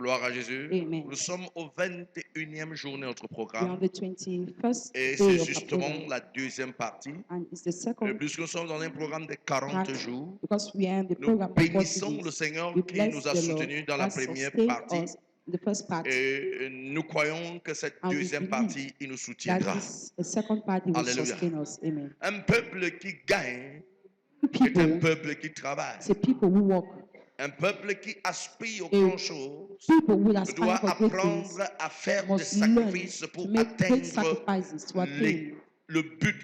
Gloire à Jésus. Amen. Nous sommes au 21e journée de notre We are programme. the 21st Et day c'est of our justement program, la deuxième partie. and it's the second Puisque nous sommes dans un programme de 40 part jours, because we are in the nous program of 40 bénissons le days. Seigneur We qui bless nous a the soutenus Lord dans la that première sustained partie. us in the first part, Et nous croyons que cette and we deuxième believe partie, il nous that soutiendra. this the second part will Alléluia. sustain us. Amen. Un peuple qui gagne est un People, peuple qui travaille. say people who walk, Un peuple qui aspire aux Et grandes choses people who aspire doit for great things apprendre à faire des must learn sacrifices to pour make great atteindre sacrifices to attain le but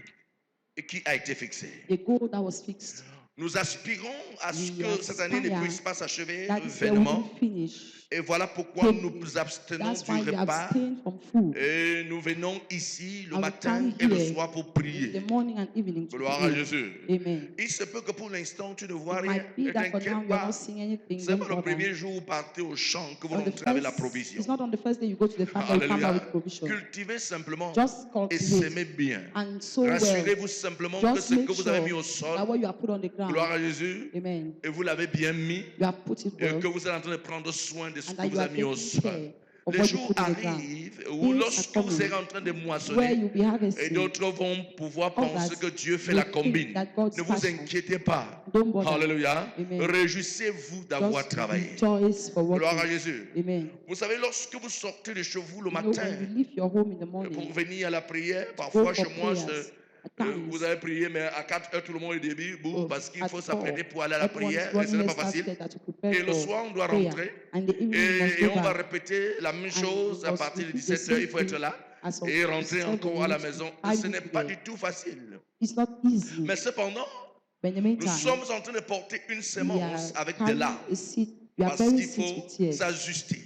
qui a été fixé. the goal that was fixed. Nous aspirons à ce We que cette année ne aspire puisse pas s'achever That this year we vainement. will finish. Et voilà pourquoi quickly. nous nous abstenons That's du why we repas. abstain from food Et nous venons ici le And we matin come et le here soir pour in prier. the morning and evening to Gloire à pray. Jésus. Amen. Il se peut que pour l'instant tu ne vois It rien. might Ne be that for now t'inquiète you are pas. not seeing anything. C'est Don't pas le bother. premier jour où vous partez au champ que vous On the rentrez avec la first, provision. it's not on the first day you go to the farm that you come out with Alléluia. provision. Cultivez simplement Just et cultivate semez bien. and sow well. Rassurez-vous simplement que Just ce make que vous avez sure mis au sol, that what you have put on the ground, gloire à Jésus, amen, et vous l'avez bien mis, you have put it et well, que vous êtes en train de prendre soin de ce and que that you vous are avez mis au taking sol. care of Les what you jours put in the ground. arrivent où Days lorsque are vous coming serez en train de where moissonner, you'll be et harvesting. d'autres vont pouvoir penser Others que Dieu fait will la think combine. that God's Ne vous passion. inquiétez pas. Don't bother. Alléluia. Amen. Réjouissez-vous d'avoir Just travaillé. rejoice for Gloire à working. Jésus. Amen. Vous savez, lorsque vous sortez de chez vous le You know, matin when you leave your home in the pour morning, venir à la prière, go parfois chez for moi, prayers. At times, vous avez prié, mais à 4 heures, tout le monde est début, parce qu'il at faut 4, s'apprêter pour aller à la everyone is prière, et running, ce n'est pas let's start facile. together to prepare Et le for soir, on doit prayer. rentrer, And the evening we must et go on va back. répéter la même And chose we à must partir de repeat the 17 heures, il same faut être thing là, as of et rentrer 7 encore à la minutes. maison. I Ce need n'est to pas be du there. tout facile. It's not easy. Mais cependant, But in the nous meantime, sommes en train de porter une we semence are avec de carrying larmes, a seed. We are parce bearing qu'il seeds faut with tears, s'ajuster,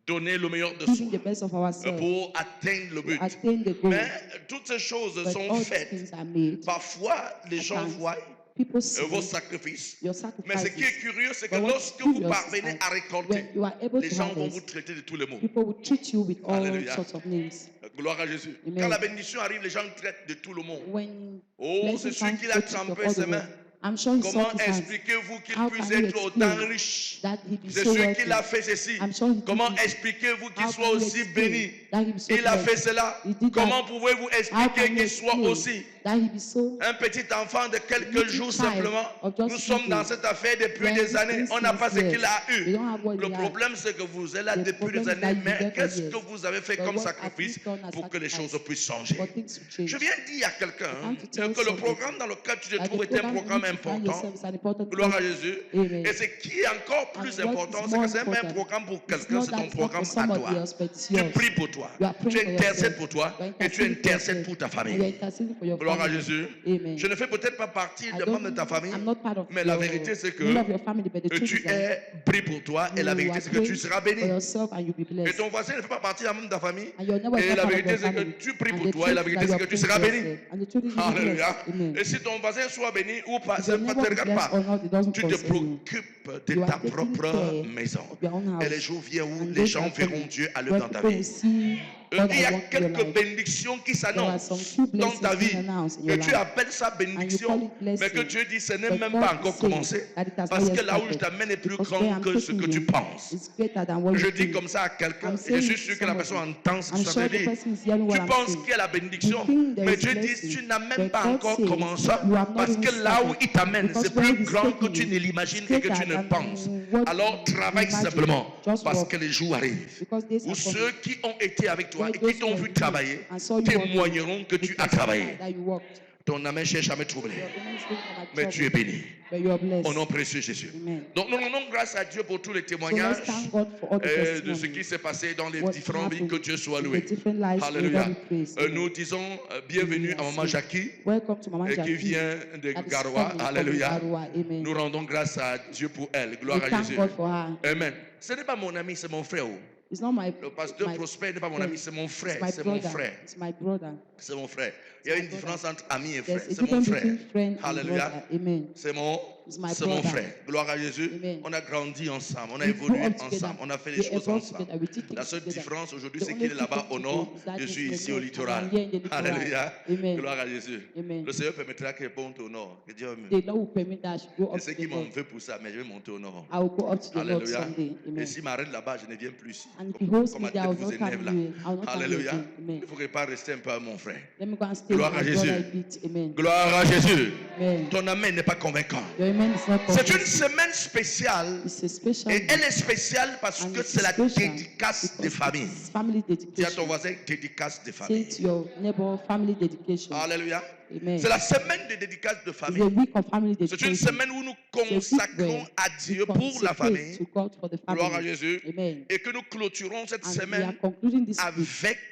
donner le meilleur de giving soi the best of ourselves pour atteindre le to but. attain the goal. Mais toutes ces choses But sont all these faites. things are made. Parfois, les At gens times, voient people see vos sacrifices. your Mais ce qui est sacrifices. curieux, c'est que But what's lorsque vous curious parvenez is à that récolter, when you are able les to gens vont vous harvest, traiter de tous les mots. people will treat you with all Alléluia. sorts of names. Gloire à Jésus. Amen. Quand la bénédiction arrive, les gens traitent de tout le monde. When Oh, blessing c'est celui comes, qui l'a they treat trempé of all ses the mains. world. I'm sure he Comment saw his hands. expliquez-vous qu'il How puisse can you être autant explain riche? that he be C'est so celui qui l'a wealthy? fait ceci. I'm sure he did Comment it. expliquez-vous qu'il How soit can you aussi explain béni? that he be so Il a blessed? fait cela. He did Comment that. pouvez-vous How expliquer can you qu'il soit explain aussi that he be so un petit enfant de quelques little jours child simplement? of just Nous sommes few dans days? cette affaire depuis When des années. this On n'a is pas ce qu'il a We eu. don't have what Le he had. problème, c'est que vous êtes là The depuis problem des is that années. you Mais get qu'est-ce years. que vous avez fait But comme what have sacrifice you done as pour que les sacrifice? choses puissent changer? For things to change. Je viens de dire à quelqu'un I'm to tell que le somebody programme dans lequel tu te that trouves the est un program programme in which you find important. yourself is an important Gloire à program. Jésus. Amen. Et ce qui est encore plus And what important, is c'est que more ce n'est pas un important, programme pour it's quelqu'un, not c'est that ton it's not programme for à somebody toi. else, but it's Tu yours. pries pour toi, You are tu praying for intercèdes yourself. pour toi You are et tu interceding for intercèdes yourself. pour ta And you are famille. interceding for your Gloire à family. Jésus. Amen. Je ne fais peut-être pas partie I des membres de ta famille, I'm not part of mais la your- vérité c'est que none of your family, but the truth tu is that es pris pour toi et la you vérité are c'est que tu praying seras for béni. yourself and you'll be Et blessed. ton voisin ne fait pas partie des membres de ta famille And your neighbor is et not la part of vérité your c'est que family. tu pries And pour the toi et la truth is vérité that c'est you que tu are seras praying for béni. yourself. And the truth is you'll be Alléluia. blessed. Amen. Et si ton voisin soit béni ou pas, If ça your ne te neighbor is regarde blessed pas. or not, it doesn't Tu te concern you. préoccupes de You ta are taking propre care maison. of your own house. Et les jours viennent où And les those gens are verront coming. Dieu à l'œuvre Where dans ta people will vie. see God Il y at a work in your quelques life. bénédictions qui There are s'annoncent some few dans blessings ta vie. being announced in Que your tu life. appelles ça And you call bénédiction, it blessing. mais que Dieu dit ce n'est But même God pas encore says commencé. that it has Parce not que yet là où je started. t'amène est plus Because grand where I'm que ce que taking tu you penses. is greater than what Je you dis think. comme ça à quelqu'un I'm et je saying suis to sûr que la personne somebody. entend ce que I'm ça sure veut the dire. person is hearing what Tu I'm penses saying. qu'il y a la You bénédiction, think there mais is Dieu dit blessing, tu n'as même but pas God encore says commencé. you have not Parce even que là où started. il t'amène, Because c'est where plus he's grand que taking tu you ne l'imagines is et que tu greater ne than penses. what Alors you travaille imagine. simplement Just parce work. que les jours arrivent. Because days Où are coming. ceux qui ont été avec toi Where et qui those t'ont who vu are with travailler you and saw you working, témoigneront que tu they as testify travaillé. that you worked. Ton amen cherche à me troubler, Your enemies think you might mais tu es trouble, béni. but you are blessed. Au nom précieux de Jésus. Amen. Donc nous rendons grâce à Dieu pour tous les So témoignages let's thank God for all the de ce testimonies. qui s'est passé dans les What différentes vies. happened Que Dieu soit in loué. the different lives, may Alléluia. God be praised. Nous disons bienvenue à Maman Jackie Welcome to Mama qui Jackie. vient de that is Garoua. coming from Alléluia. Garoua. Amen. Nous rendons grâce à Dieu pour elle. Gloire We à thank Jésus. God for her. Amen. Ce n'est pas mon ami, c'est mon frère. It's not my, Le pasteur my Prosper n'est pas mon friend. ami, c'est mon frère. It's my C'est mon brother. frère. It's my brother. C'est mon frère. Il y a une my brother. différence entre ami et frère. There's a C'est mon difference frère. between friend and Alléluia. brother. Amen. C'est mon He's my c'est mon brother. frère. Gloire à Jésus. Amen. On a grandi ensemble, on a We évolué grew up together. ensemble, on a fait les We choses evolved ensemble. together. We did La things seule together. différence aujourd'hui, The c'est only qu'il est là-bas difference au nord, today is that je he's suis in the ici au north, littoral. and I'm here in the littoral. Alléluia. Amen. Gloire à Jésus. Amen. Le Seigneur permettra qu'il monte au nord. Que Dieu me. The Lord will permit that I should go Je up sais to qu'il the m'en north. veut pour ça, mais je vais monter au nord. I will go up to the north Alléluia. someday. Et Amen. s'il m'arrête là-bas, je ne viens plus ici. And if he holds Comme me ma there, I tête will vous not come énerve là. here. I will not come here Alléluia. again. Il Amen. ne faudrait pas rester un peu à mon frère. Let me go and stay Gloire with à my brother Jésus. a bit. Amen. Gloire à Jésus. Amen. Ton amen n'est pas convaincant. Your amen is not C'est une convincing. semaine spéciale. It's a special Et elle week, est spéciale parce and que it's c'est la special dédicace des because familles. it's family Dis à ton dedication. voisin, dédicace des Say familles. to your neighbor, family dedication. Alléluia. Amen. C'est la semaine de dédicace de It's a famille. week of family C'est une dedication. semaine où nous It's a week consacrons where à we Dieu pour la consecrate famille. to God for the Gloire à family. Jésus. Amen. Et que nous clôturons cette And we are semaine concluding this week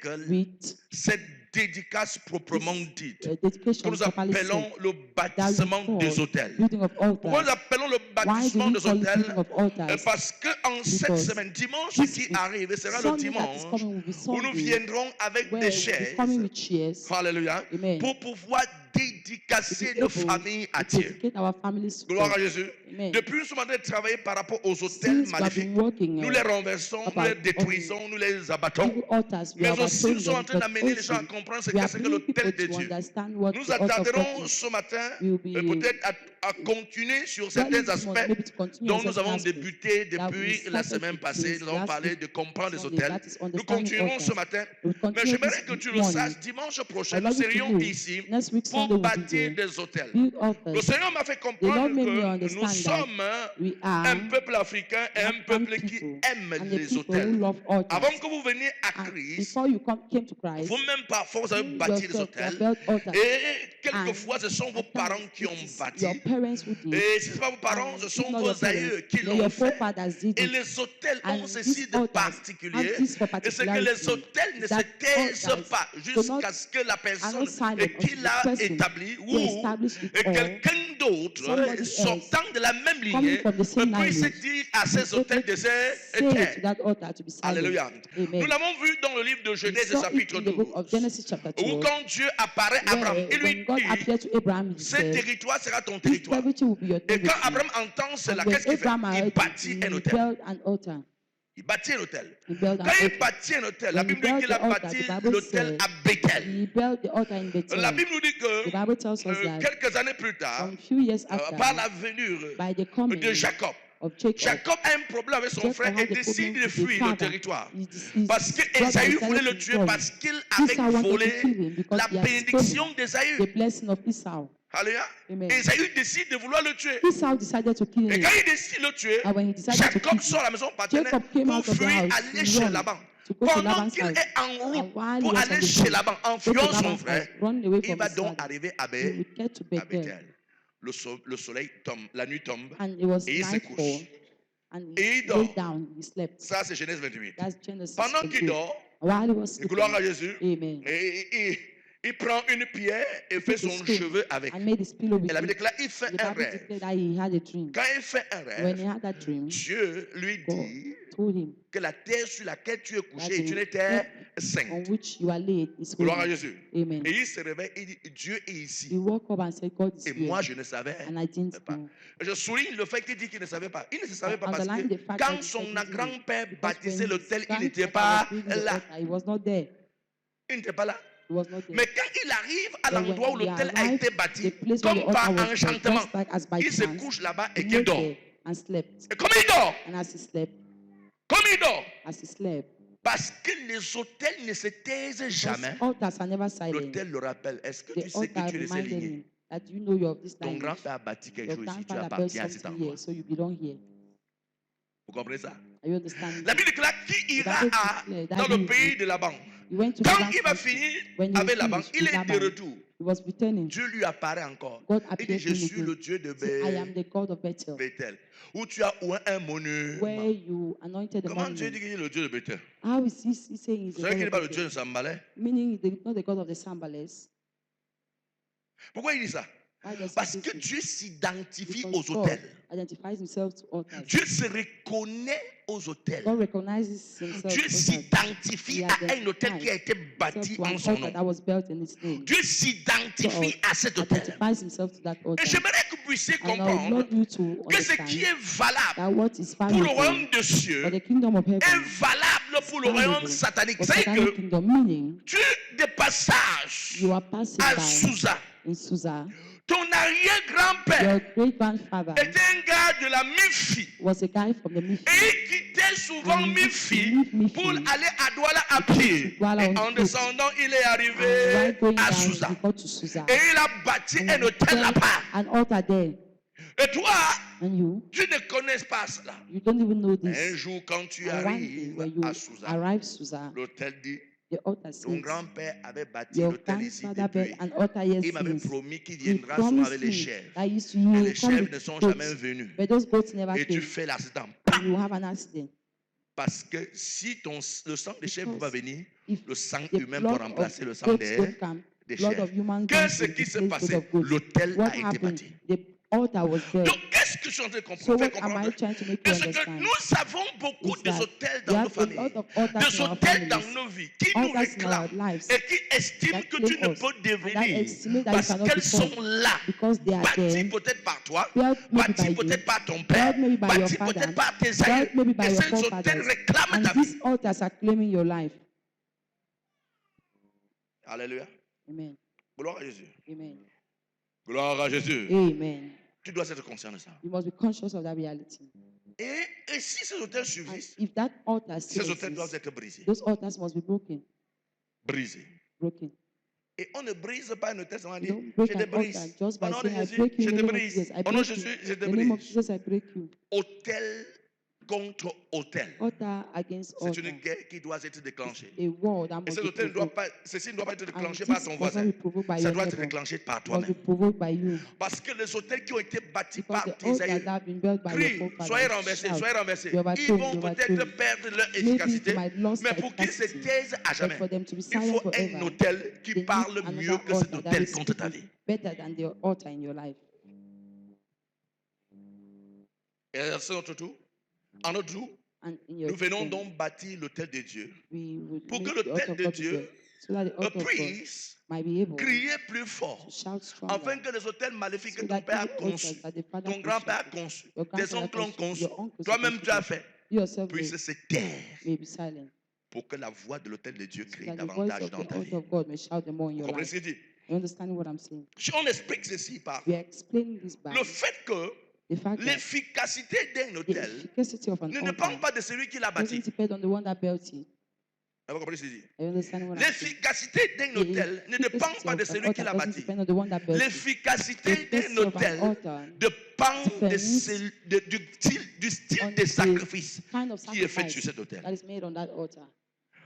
avec with cette dédicace proprement dite. Que dedication nous properly appelons said, le that baptissement we des call hôtels. building of Pourquoi nous altars. appelons le Why do baptissement we des call it building hôtels? of altars? Parce qu'en cette Because semaine, dimanche this qui week, arrive, et sera le Sunday that is dimanche, coming will be où nous Sunday, viendrons avec where des we'll be chaises, coming with chairs alléluia, Amen. pour pouvoir to dédicacer be nos able familles à to Dieu. dedicate our families to Gloire à God. Jésus. Amen. Depuis, nous sommes en train de travailler par rapport aux hôtels Since we have maléfiques. been working Nous les renversons, nous les about détruisons, nous les abattons. evil altars, we Mais have aussi, nous atoned sommes en them, train but d'amener les gens à also comprendre ce we are que c'est que bringing l'hôtel people de to Dieu. understand what Nous the altar of God attenderons is. ce matin We'll be peut-être à continuer sur certains learning this morning, aspects maybe to continue dont on nous certain avons aspects débuté that we depuis la started semaine with passée. since Nous avons last parlé week, de comprendre les Sunday, hôtels. that is Nous understanding continuerons ce altars. matin. We'll Mais continue j'aimerais this que tu le morning. saches, dimanche prochain, I'd nous like you to serions know, ici next week pour Sunday we'll be bâtir there, des hôtels. build Le altars. Seigneur m'a fait The comprendre Lord made me que understand nous that sommes we are un peuple africain et un African peuple qui people aime and the les people who hôtels. love altars. Avant que vous veniez à And Christ, before you came to Christ, vous-même parfois vous avez you bâti des yourself have hôtels. built altars. Et quelquefois, ce sont vos At parents times, qui it ont is bâti. your parents who did. Et si ce n'est pas vos parents, And ce if sont not vos your aïeux parents, qui then l'ont your fait. forefathers did Et it. les hôtels ont And ceci these de altars particulier. have this for Et c'est que les particularity, hôtels ne se that taisent altars pas do jusqu'à not- ce que la are personne not silent qui until l'a the person établi who established it et all, quelqu'un d'autre somebody else, sortant de la même coming lignée from the same puisse lineage, dire à ces will hôtels de ces say to terres. that altar to be silent. Alléluia. Nous Amen. l'avons vu dans le livre de We Genèse saw it chapitre in the book 12. of Genesis chapter Où 12, quand Dieu apparaît à Abraham, where il lui when God dit, appeared to Abraham, he ce said, territoire sera ton this territoire. territory will be your Et quand territory. Abraham entend cela, And when qu'est-ce qu'il fait? Abraham Il heard it, bâtit he un hôtel. built an altar. Il bâtit un hôtel. He built an Quand il altar. bâtit un hôtel, la When he Bible dit qu'il a built the altar, bâti the Bible l'hôtel said à Bethel. He built the altar in Bethel. La Bible nous dit que The Bible tells us that quelques années plus tard, some few years after, par la venue by the coming de Jacob, of Jacob, Jacob a un problème avec son Jacob frère et had a décide problem de with his fuir le father. territoire. His Parce que brother Ésaü decided voulait le to tuer go. parce qu'il Esau avait wanted volé to kill him because la he had bénédiction stolen d'Ésaü. the blessing of Esau. Alléluia. Amen. Ésaü décide de vouloir le tuer. Esau decided to kill Et him. quand il décide de le tuer, And when he decided to Jacob kill sort à la maison paternelle Jacob came pour out of the fuir, house aller to chez run, Laban. to go to Pendant Laban's qu'il house. est en route And while he pour was aller on the chez road, Laban, en go to fuyant son Laban's frère, house, run away il from va his donc father. arriver à He would get to Bethel. Bethel. Le soleil tombe, la nuit tombe, And it was et il se nightfall. couche. And Et he il dort. lay down, he slept. Ça, c'est Genèse 28. That's Genesis Pendant qu'il 28. dort, While he was gloire à sleeping, Jésus, amen, et il prend une pierre et fait took son his stone cheveu avec. and made his pillow with Et la Bible it. déclare, il fait The un Bible rêve. declared that he had a dream. Quand il fait un When he rêve, had that dream, Dieu lui God dit told him que la terre sur laquelle tu es that couché est une the terre on sainte. which you are laid is Gloire à holy. Jésus. Amen. Et il se réveille et dit, Dieu est He ici. woke up and said, God is Et here. moi, je ne savais And I didn't pas. know. Je souligne le fait qu'il dit qu'il ne savait pas. Il ne se savait pas parce Underline que the fact quand that son he didn't know. grand-père Because bâtissait when l'autel, his il n'était grandfather pas was building the là. altar, he was not there. Il n'était pas là. He was not there. Mais quand il arrive à But l'endroit où when he l'autel a arrived, été bâti, the place where the comme par altar was built, enchantement, just like as by il se chance, couche là-bas he et qu'il lay dort. there and slept. Et comme il dort, And as he slept, parce que les hôtels ne se taisent jamais, those altars are never silent. l'autel le rappelle. Est-ce que The tu sais que altar tu es de ces reminded lignées? him that you know you're of this Ton lineage. grand-père a bâti quelque Your chose ici, tu grandfather built appartiens à cet something endroit. here, so you belong here. Vous comprenez ça? Are you understanding? La Bible déclare qu'il ira Bible declares that dans le he- pays de Laban. He went to Quand Laban's il va country. finir When he avec Laban, finished il with est de Laban, retour. he was returning. Dieu lui apparaît encore. God Il dit, appeared je to him suis le again. Dieu de Say, I am the God of Bethel, Bethel. Où tu as oint un monument. where you anointed the Comment Dieu dit monument. qu'il est le Dieu de Bethel? How is he saying he's Vous the savez qu'il n'est God pas of le Dieu de Bethel? Sambalais? Meaning not the God of the Sambales. Pourquoi il dit ça? Why does Parce he que do Dieu s'identifie Because aux God autels. identifies himself to altars. Dieu se reconnaît aux autels. God recognizes himself Dieu to altars. s'identifie He à un autel qui a été himself bâti to en an son altar nom. that was built in his name. Dieu s'identifie à cet autel. Identifies himself to that Et altar. j'aimerais que vous puissiez And I would comprendre love you to que ce qui understand est valable that what is pour le royaume valuable des cieux for the kingdom of est heaven valable pour le royaume satanique. for C'est satanic que kingdom, meaning tu de passage you are passing à by Sousa. in Susa. Ton arrière-grand-père Your great grandfather était un gars de la Mifi. was a guy from the Mifi. Et il quittait souvent And he Mifi used to leave pour Mifi aller à Douala à pied. Douala Et on en foot. descendant, il est And arrivé while going à down, Sousa. he got to Susa. Et il a bâti And un he hôtel built là-bas. an altar there. Et toi, And you tu ne connais pas cela. don't even know Un this. jour, quand tu And one day arrives when you à Sousa, arrive Susa, l'hôtel dit, the altar ton says, grand-père avait bâti your l'hôtel ici grandfather built depuis. an altar here Il m'avait since. promis qu'il He viendra souvent promised avec les me chèvres. that used to Et you les come chèvres with ne sont goats, jamais venus. but those goats never Et tu came. fais l'accident. And you have an accident. Parce que si le sang des chèvres ne peut pas venir, If le sang the humain peut blood remplacer of le sang goats des don't come, des blood chèvres. of human Qu'est-ce beings will qui s'est replace passé? blood of goats. L'autel What a été happened? bâti. The altar was built. Donc, qu'est-ce que je suis en train de So faire what am I comprendre? trying to make De you ce que understand? nous avons beaucoup Is des that hôtels we dans nos have a familles, lot of altars des in our hôtels dans families, nos vies qui nous altars in our réclament lives et qui estiment that que claim tu ne us, peux and that devenir estimate that you parce cannot qu'elles become, sont là, because they are bâties there, peut-être par toi, built maybe by bâties you, peut-être par ton père, built maybe by your bâties father, peut-être par tes aïeux. built maybe by Et your ces hôtels forefathers. réclament ta And these vie. altars are claiming your life. Alléluia. Amen. Gloire à Jésus. Amen. Gloire à Jésus. Amen. Tu dois être conscient de ça. You must be conscious of that reality. Et si ces hôtels And subsistent, if that altar still ces hôtels doivent exists, être brisés. those altars must be broken. Brisés. Broken. Et on ne brise pas un hôtel sans You dire, don't break je te an altar brise. just Au by nom de saying, I Jésus, break you je in te the name of brise. Jesus. I Au nom de break you. Jésus, je te In the name of brise. Jesus, I break you. Hôtel contre hôtel. Altar against C'est altar. une guerre qui doit être déclenchée. A war that Et must cet be hôtel ne doit provoked. pas, ceci ne doit pas être And déclenché this par ton must voisin. not be provoked by Ça your doit être neighbor. déclenché par Must be toi-même. provoked by you. Parce que les hôtels qui ont été bâtis Because par the tes altars aïeux that have been built by your crient, forefathers soyez renversés, shout. soyez renversés. You are Ils told, vont you are peut-être told. perdre leur Maybe efficacité, it might lose mais their pour qu'ils se capacity. taisent à But jamais, for them to be il silent faut un forever, hôtel qui they need parle another mieux que cet altar that hôtel is contre ta speaking vie. better than the altar in your life. Et à notre tour, en notre tour, And in your nous venons turn, donc bâtir l'hôtel de Dieu we would pour que make the altar l'hôtel of de God be Dieu built, so that the altar of God puisse might be able crier plus to fort, shout stronger. afin que les hôtels maléfiques So que ton that père a evil altars conçus, that the father ton grand-père a constructed, conçus, your tes grandfather oncles ont constructed, conçus, your uncles toi-même tu as constructed, fait, you yourself puisse se taire may be silent, pour que la voix de l'hôtel de Dieu so crie that the voice davantage of dans the ta vie. altar of God may shout the more in Vous your comprenez life. ce qu'il dit? You understand what I'm saying? Si on explique ceci par We are explaining this by le fait que the fact that l'efficacité d'un the hôtel efficacy of an ne dépend altar pas de celui qui l'a bâti. doesn't depend on the one that built it. Vous comprenez ce qu'il dit? You understand what I'm saying? L'efficacité d'un The hôtel ne dépend efficacy pas de of an celui qui altar l'a doesn't bâti. depend on the one that built it. L'efficacité The d'un efficacy of an hôtel altar dépend depends du style on de the sacrifice kind of qui est fait sur sacrifice cet hôtel. that is made on that altar.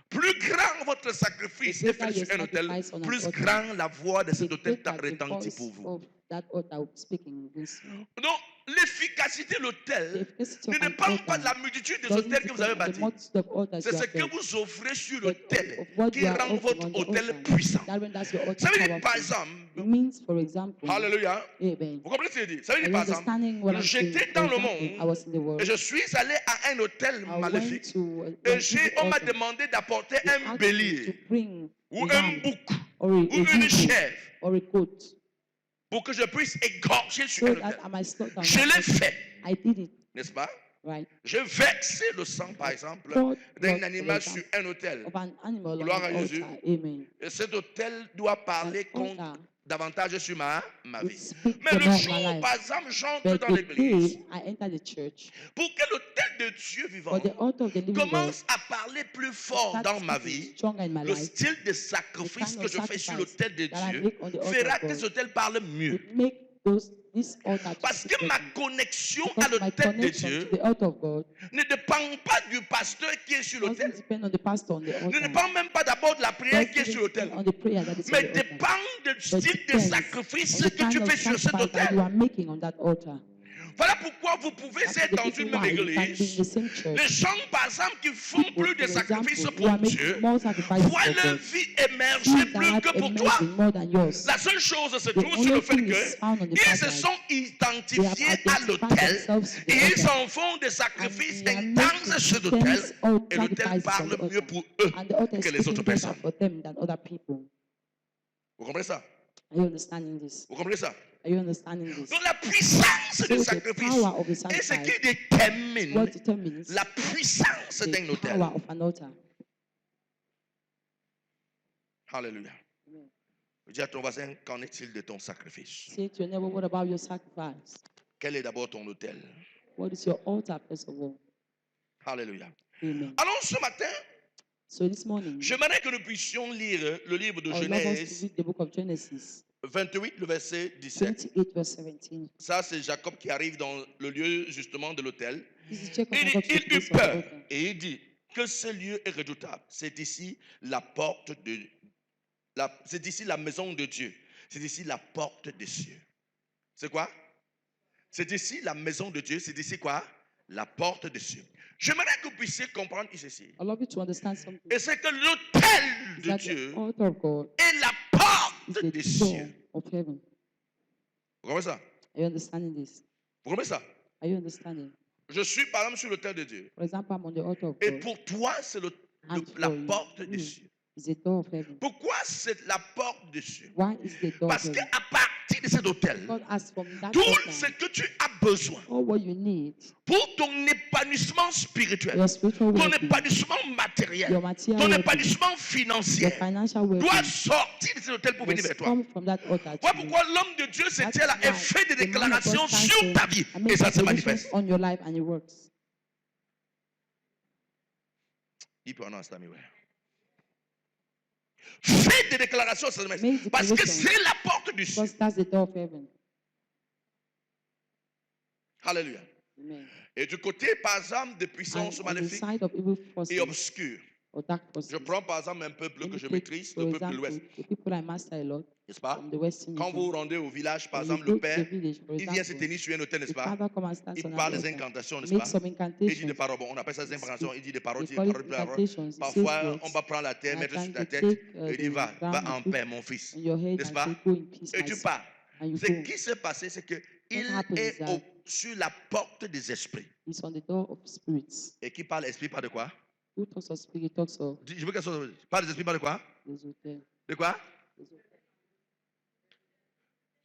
Plus grand votre sacrifice The est greater fait sur your un hôtel, sacrifice on an plus altar, grand la voix de cet the hôtel greater the retentit voice pour vous. of that altar speaking against you. Donc, l'efficacité de The l'hôtel efficacy ne of an dépend pas de altar la multitude des doesn't hôtels que vous avez depend on the bâtis. multitude of altars C'est you ce have que built, vous offrez sur but l'autel of what qui you are rend offering votre on the hôtel altar puissant. that renders your altar Ça veut dire, par powerful. exemple, It means, for example, Alléluia, amen. vous comprenez ce que je dis? Ça veut Are dire, you par exemple, understanding what I'm saying? j'étais For dans le example, I monde was in the world. et je suis allé à un hôtel I went maléfique to et an evil on m'a altar. demandé d'apporter They un asked me to bélier bring ou a un ram bouc or ou a une eagle chèvre or a goat pour que je puisse égorger sur so un that hôtel. I might slaughter on Je that l'ai altar. fait, I did it, n'est-ce pas? right? J'ai versé le sang, par exemple, Poured d'un blood, for animal sur example, un hôtel. of an animal on Gloire an à Jésus. altar. Amen. Et cet hôtel doit parler That contre altar davantage sur ma will vie. speak Mais the le more in jour my où, life. par exemple, j'entre But dans the l'église, day I enter the church, pour que l'hôtel de Dieu vivant for the altar of the living God commence à parler plus fort start dans ma speaking vie, stronger in my le life, style de sacrifice kind que of je fais sur sacrifice l'autel de that I Dieu make on the altar fera of que God cet hôtel parle mieux. would make this altar to Parce speak que ma better. connexion à Because my l'autel de connection Dieu to the altar of God ne dépend pas du pasteur qui est sur l'autel, doesn't depend on the pastor on the ne altar. dépend même pas d'abord de la prière qui est Doesn't sur l'autel, depend on the prayer that is on mais the altar. dépend du But style de depends sacrifice on the que tu kind of fais sur cet sacrifice that you hôtel. are making on that altar. Voilà pourquoi vous pouvez That's être the dans reason une même why you can be in église. the same church. Les gens, par exemple, qui font People, plus de for sacrifices example, who pour are Dieu, making more sacrifices voient for leur God, vie émerger see plus that que pour toi. emerging more than yours. La seule chose se The trouve sur le only fait thing is found on the qu'ils fact se that sont they identifiés have à identified l'autel themselves to the et ils altar. en font des And sacrifices they are intenses making sur l'autel intense et l'autel sacrifices on parle the mieux altar. pour eux And the altar is que les autres speaking better personnes. for them than other people. Vous comprenez ça? Are you understanding this? Vous comprenez ça? Are you understanding this? Donc la puissance So du the sacrifice power of the est ce sacrifice, qui détermine what determines la puissance d'un the autel. power of an altar. Alléluia. Amen. Dis à ton voisin, qu'en est-il de ton sacrifice? Say to your neighbor, what about your sacrifice? Quel est d'abord ton autel? What is your altar, first of all? Alléluia. Amen. Alors ce matin, So this morning, j'aimerais que nous puissions lire le livre de I would love us to Genèse read the book of Genesis 28, le verset 17. 28, verse 17. Ça, c'est Jacob qui arrive dans le lieu justement de l'autel. This is Jacob Il, and God to the il eut place of the peur altar. et il dit que ce lieu est redoutable. C'est ici la porte de c'est ici la maison de Dieu. C'est ici la porte des cieux. C'est quoi? C'est ici la maison de Dieu. C'est ici quoi? La porte des cieux. J'aimerais que vous puissiez comprendre ici. I love you to understand something. Et c'est que l'autel Is de that Dieu the altar of God est la is porte the des door cieux. of heaven. Vous comprenez ça? Are you understanding this? Vous comprenez ça? Are you understanding? Je suis par exemple sur l'autel de Dieu. For example, I'm on the altar of Et God. pour toi, c'est And la for you, porte des cieux. is the door of heaven. Pourquoi c'est la porte des cieux? Why is the door of Parce heaven? qu'à partir de cet autel, God asks from that tout altar ce que tu as besoin all what you need, pour ton épanouissement spirituel, your spiritual ton well-being, épanouissement your matériel, material ton well-being, épanouissement your financier, financial doit well-being, sortir de cet autel pour venir vers must toi. come from that altar Voilà to you. pourquoi l'homme de Dieu se That's tient là et why fait des the man of God déclarations stands sur there ta vie and et makes ça se declarations manifeste. on your life and it works. Il peut en enseigner, ouais. Fais des déclarations, ça se Make manifeste. Parce que declarations. c'est la porte du ciel. Because that's the door of heaven. Alléluia. Amen. Et du côté, par exemple, de And puissance on the maléfique side of evil et forces obscure. or dark forces, Je prends par exemple un peuple let que me je take, maîtrise, for le peuple de example, l'Ouest, the people I master a lot n'est-ce pas? from the Western Quand vous vous region. rendez au village, par When you exemple, le go to the père, village, for il vient se example, tenir sur un autel, n'est-ce the pas? father comes and stands Il on parle an des altar, incantations, n'est-ce makes pas? some Il dit incantations. des paroles, bon, on appelle ça des incantations, il dit des paroles, They des call it paroles, des paroles. incantations. He says Parfois, words. on va prendre la terre, And mettre at sur times ta they tête, take et il dit, va the ground en and put paix, mon fils. on your head N'est-ce and pas? say, go in peace, Et my tu son. pars. And you Ce go. qui s'est passé, c'est qu'il happens is est that sur la porte des esprits. It's on the door of spirits. Et qui parle esprit, parle de quoi? Who talks of spirit talks of Je veux qu'elle soit. Parle des esprits, parle de quoi? les hôtels. De quoi? Les hôtels.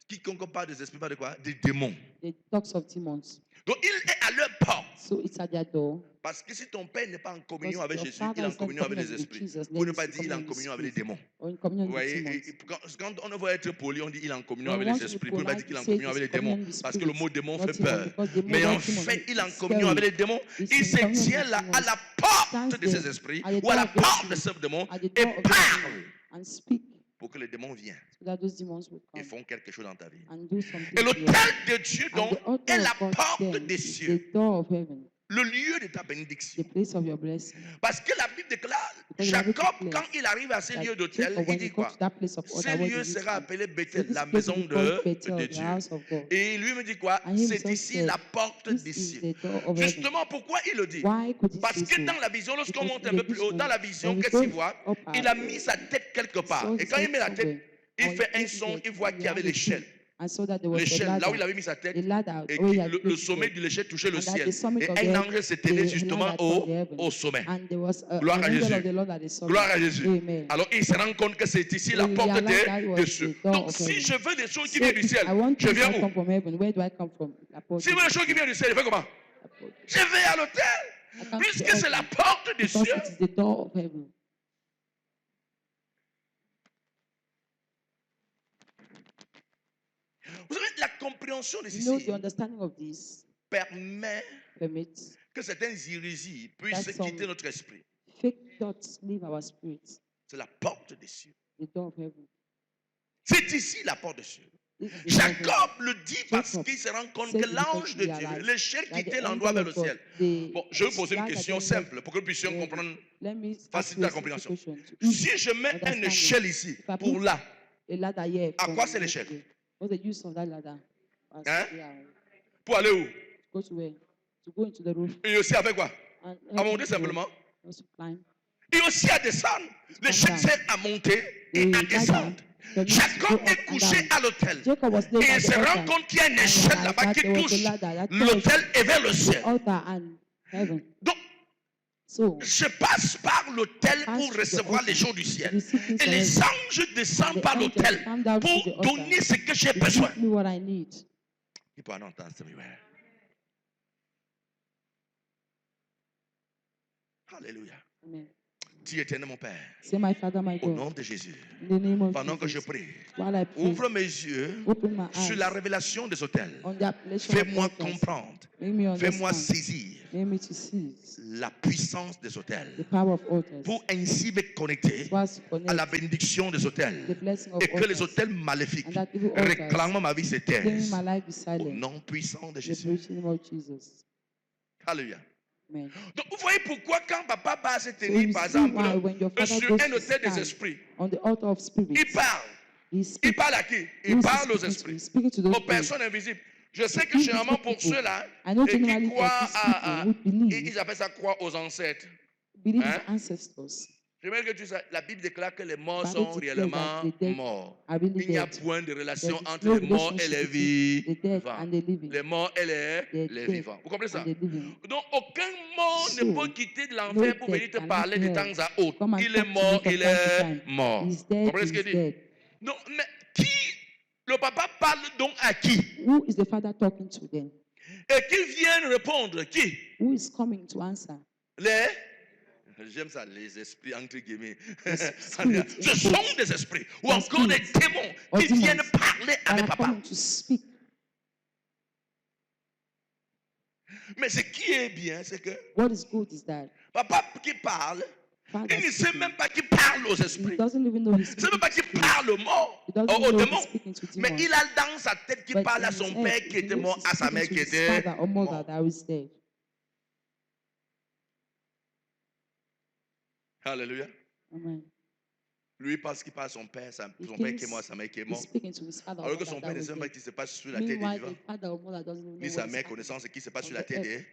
Quiconque parle des esprits, parle de quoi? Des démons. They talks of demons. Donc il est à leur porte. So it's at their door. Parce que si ton père n'est pas en communion Because avec your Jésus, father il est en is not communion avec les communion with esprits. Jesus, Pour then ne pas he's dire il est en communion with communion avec les spirits. démons. Or in communion Vous with voyez, demons. quand on veut être poli, on dit il est en communion When avec we want les to be esprits. Pour ne pas dire polite, qu'il est en we say communion avec les he's communion démons. with Parce que le spirits. mot démon Not fait demon, peur. because demon, Mais en not demon, fait, il est en it's communion avec scary. les démons. He's Il in se communion tient with là demons. à la porte Stands de there ces esprits at the ou à la door of those porte de demons, ces démons at the et door of those parle demons, and speak pour que les démons viennent so that those demons will et come font quelque chose dans ta vie. and do something Et to your l'autel life. de Dieu, And donc, the altar est la of God porte then des is cieux, the door of heaven, le lieu de ta the bénédiction. place of your blessing. Parce que la Bible déclare, Because the Bible Jacob, declares quand il arrive à ces that lieux d'hôtel, Jacob, il when dit he got quoi? to that place of Ce order, what lieu did he sera say? appelé So Bethel, this la place will maison be called de Bethel, the Dieu. house of God. Et lui me dit quoi? And he C'est himself ici said, la porte this des is cieux. the door of heaven. Justement, pourquoi il le dit? Why could he Parce say que so? dans la vision, lorsqu'on Because monte in un peu the plus haut, dans la vision, vision, when we qu'est-ce qu'il go voit? up Il a mis sa tête quelque part. saw Et his quand il head met la tête, somewhere, il or fait he un hit his son, head, il voit and qu'il y avait he had a l'échelle. tree. I saw that there was a L'échelle, là où il ladder, avait mis sa tête, a ladder et where he que had le placed his sommet head. de l'échelle touchait le And at ciel. the summit Et of un the ange s'est élevé the justement ladder touched the heaven. au sommet. And there was Gloire an à angel Jésus. of the Lord at the summit. Gloire à Jésus. Amen. Alors il se rend compte que c'est ici la So he porte realized that was des the cieux. door Donc of si heaven. je veux des choses qui So viennent du if ciel, I want je things viens that où? come from heaven, where do I come from? La porte Si je veux des choses qui viennent du ciel, je fais comment? La porte. Je vais à l'autel. I come to Puisque the c'est la altar, porte des because cieux. it is the door of heaven. Vous savez, la compréhension de You know, ceci the understanding of this permet permits que certaines hérésies puissent that some quitter notre esprit. fake thoughts leave our spirits. C'est la porte des cieux. The door of heaven. C'est ici la porte des cieux. This is the door of heaven. Jacob le dit parce Jacob qu'il se rend compte said que it l'ange because de he Dieu, realized l'échelle that the quittait l'endroit angel vers of le ciel. God, the Bon, je vais vous poser une flag question that they simple pour que nous puissions were- comprendre, Let me ask faciliter you la a simple compréhension. question. To ease Si je mets une understanding. échelle ici If I pour put là, a ladder here à from quoi c'est here l'échelle? to there, what's the use of that ladder? Hein? Yeah. pour aller où? Go to where? To go into the roof Et aussi avec quoi? and À help him monter to go. simplement. Also climb. Et aussi à descendre. Les Come down. sert à monter et They à lie down. descendre. They need to Jacob go est up and couché down. à l'autel. Jacob was laid Et at il the se rend altar. compte qu'il y a une And échelle realized là-bas that qui there was a touche ladder that touched l'autel et vers le the ciel. altar and heaven. Donc, So je passe par l'autel pass pour through the recevoir les altar choses du to ciel. receive things Et from les heaven. anges descendent And the par angels l'autel come down to the pour altar donner ce que j'ai to besoin. give me what I need. Il peut en entendre ça, mais ouais. Alléluia. Amen. Dis éternel mon Père, Say, my Father, my au God, nom de Jésus, in the name of pendant que je Jesus, prie, while I pray, ouvre mes yeux open my sur la eyes révélation des hôtels. on the appellation Fais-moi of altars. comprendre, Make me fais-moi understand. saisir Make me to seize la puissance des the hôtels power of altars. pour ainsi me connecter So as to à la connect bénédiction des the hôtels blessing of et que les altars. hôtels maléfiques And that evil altars réclamant ma vie se claiming taisent my life be au silent. nom puissant de In the Jésus. mighty name of Jesus. Alléluia. Amen. Donc vous voyez pourquoi quand papa va se So tenir you par see exemple why when your father sur goes un to hôtel des stand esprits, on the altar of spirits, il parle. he Il speaks. parle à qui? Who Il is parle aux he speaking to? esprits, He's speaking to those aux spirits. personnes invisibles. Je sais que These généralement people, pour ceux-là I know qui generally for croient these people who believe, ils appellent ça croire aux ancêtres. believe Hein? in ancestors. J'aimerais que tu saches, la Bible déclare que les morts Bible sont declares réellement that the dead morts. are really Il n'y a dead. point de relation There is entre no les morts et relationship les between the dead vivants. and the living. Les morts et les dead vivants. Vous comprenez ça? And the living. Donc aucun mort ne So, peut quitter de no l'enfer pour dead venir te can parler de leave temps hell. à autre. Come and Il talk est to me mort, from il time to est time. mort. He's Vous dead, comprenez ce qu'il he's dit? dead. Donc, mais qui, le papa parle donc à qui? Who is the father talking to then? Et qui vient répondre? Qui? Who is coming to answer? Les, j'aime ça, les esprits entre guillemets. spirits, Ce sont des esprits ou Des encore des spirits. démons Or qui demons viennent parler that avec are papa. coming to speak. Mais ce qui est bien, c'est que What is good is that papa qui parle, father il ne sait speaking. même pas qu'il parle aux He esprits. doesn't even know he's Il ne sait même speaking pas to qu'il spirits. parle aux morts, He doesn't aux know he's démons. speaking to Mais demons. il a dans sa tête qu'il But parle à in son his père head, qui he était knows mort, he's à sa speaking mère to qui his était father or mother morte. that is dead. Alléluia. Amen. Lui parce qu'il parle à son père, son He père qui est thinks mort, sa mère qui est He's morte. speaking to his father or Alors que mother son that père ne was sait même pas dead. ce qui se passe sur la terre des Meanwhile, the vivants, father or mother doesn't even ni know sa what is mère happening connaissance de ce qui se passe on sur la the terre earth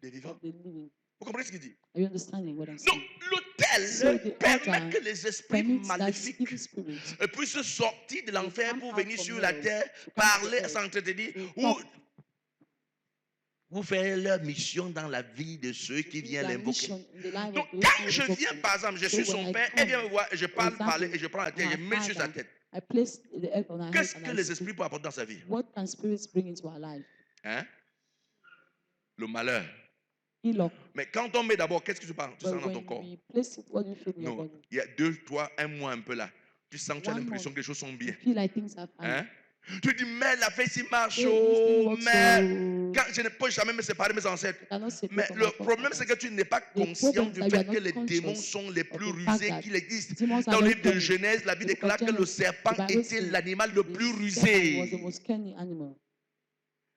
des vivants. of the living. Vous comprenez ce qu'il dit? Are you understanding what I'm Donc saying? l'autel So the permet altar que les esprits Permits that maléfiques evil spirits puissent sortir de l'enfer come pour out venir from sur la hell, terre, to come to the parler, earth, s'entretenir, to ou talk, vous faire leur mission dans la vie de ceux qui to do viennent their l'invoquer. mission in the life Donc of those quand who je invoke viens, him. par exemple, je So suis when son I père, come, elle vient me voir, et je parle, example, parler, et je prends la terre, my je mets sur sa father, tête. I place the earth on our head Qu'est-ce and que I les speak. esprits peuvent apporter dans sa vie? What can spirits bring into our life? Hein? Le malheur. Ill-luck. Mais quand on met d'abord, qu'est-ce que tu parles? Tu But sens dans ton when corps? we place it, what do you feel in your Non, body? il y a 2, 3, 1 mois un peu là. Tu sens que tu as 1 l'impression month. que les choses sont You bien. feel like things are fine. Hein? Tu dis, mais la fête si marche, Hey, this thing oh, works mais so- quand je ne peux jamais me séparer de mes ancêtres. I cannot separate Mais from le my problème, c'est que forefathers. tu n'es pas The conscient problem du is that you fait are que not les démons conscious sont les of plus the fact rusés that qu'il existe. demons are Dans le very livre de cunning. Genèse, la Bible The book of déclare que le Genesis, serpent the Bible était says l'animal le the plus serpent was the rusé. most cunning animal.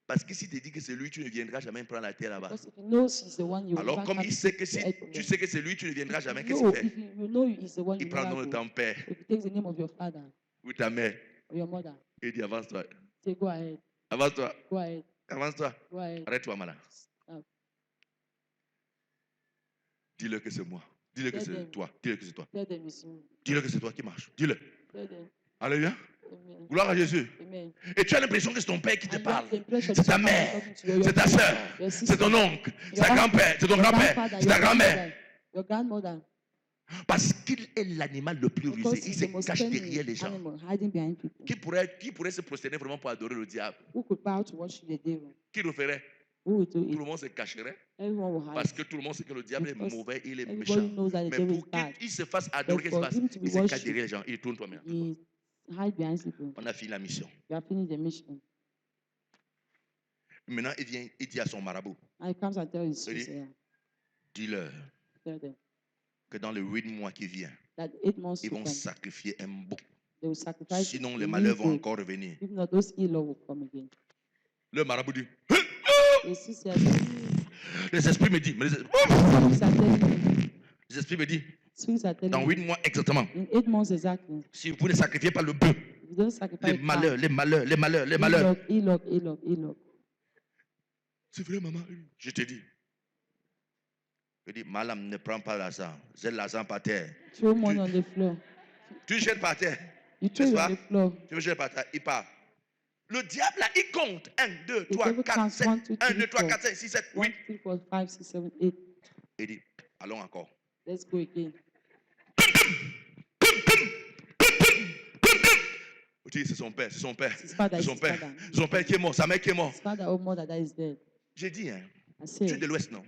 Parce que si tu dis que c'est lui, tu ne viendras jamais prendre la terre là-bas. Because if he knows he's the one, you will Alors, never comme come il sait to que the si earth from tu them. sais que c'est lui, tu ne viendras If jamais, you qu'est-ce know, qu'il fait? if you know he's the one, Il you prend le nom never de go. ton père If he takes the name of your father ou ta mère or your mother, et il dit avance-toi, say go ahead, avance-toi, go ahead, avance-toi, go ahead. arrête-toi, malin. Stop. Dis-le que c'est moi. Dis-le que Tell c'est them. toi. Dis-le que c'est toi. Tell them it's you. Dis-le que c'est toi qui marche. Dis-le. Tell them. Alléluia. Amen. Gloire à Jésus. Amen. Et tu as l'impression que c'est ton père qui te And you parle. have the impression C'est ta that someone is mère. talking to you, your C'est ta brother, soeur. your C'est sister, ton oncle. C'est your ta grand-père. C'est ton your grand-père. grandfather, C'est your ta grand-mère. grandmother, your grandmother. Parce qu'il est l'animal le plus rusé. Because Il he's se the most cache cunning derrière les gens. animal, hiding behind people. Qui pourrait se prosterner vraiment pour adorer le diable? Who could bow to worship the devil? Qui le ferait? Who would do Tout it? le monde se cacherait. Everyone will hide. Parce que tout le monde sait que le diable est Because mauvais, il est everybody méchant. knows that the Mais devil is pour bad. qu'il se fasse adorer, But qu'est-ce qui se for passe? him to be Il se cache worshipped, derrière les gens. Il tourne toi-même. he hide behind people. On a fini la mission. You have finished the mission. Maintenant, il vient, il dit à son marabout, And he comes and tells his Ready? soothsayer, dis-leur tell them que dans les 8 mois qui viennent, that 8 months ils to vont come, sacrifier un bouc. they will sacrifice Sinon, a les malheurs vont new goat. encore revenir. If not, those ill will come again. Le marabout dit, The soothsayer says, les esprits me disent, spirits are telling me, les esprits me disent, spirits are dans telling 8 me, mois exactement, in 8 months exactly, si vous ne sacrifiez pas le bœuf, if you don't sacrifice les malheurs, les malheurs, les malheurs, les ill malheurs. luck, ill luck, ill luck, ill luck. C'est vrai, maman. Je te dis. Je dis, madame, ne prends pas l'argent. Jette l'argent par terre. Throw money on the floor. Tu jettes par terre. You throw N'est-ce it on pas? the floor. Tu veux jeter par terre, il part. Le diable, là, il compte. 1, 2, The 3, devil 4, counts 7. 1, 2, 1, 2, 3, 3, 4, 4, 5, 6, 7, 1, 8. 2, 3, 4, 5, 6, 7, 8. Il dit, allons encore. Let's go again. Tu dis, c'est son père, c'est son père. His father C'est is son his père. father. Son père qui est mort, sa mère qui est morte. His father or mother that is dead. J'ai dit, hein, I tu es say, de l'Ouest, non?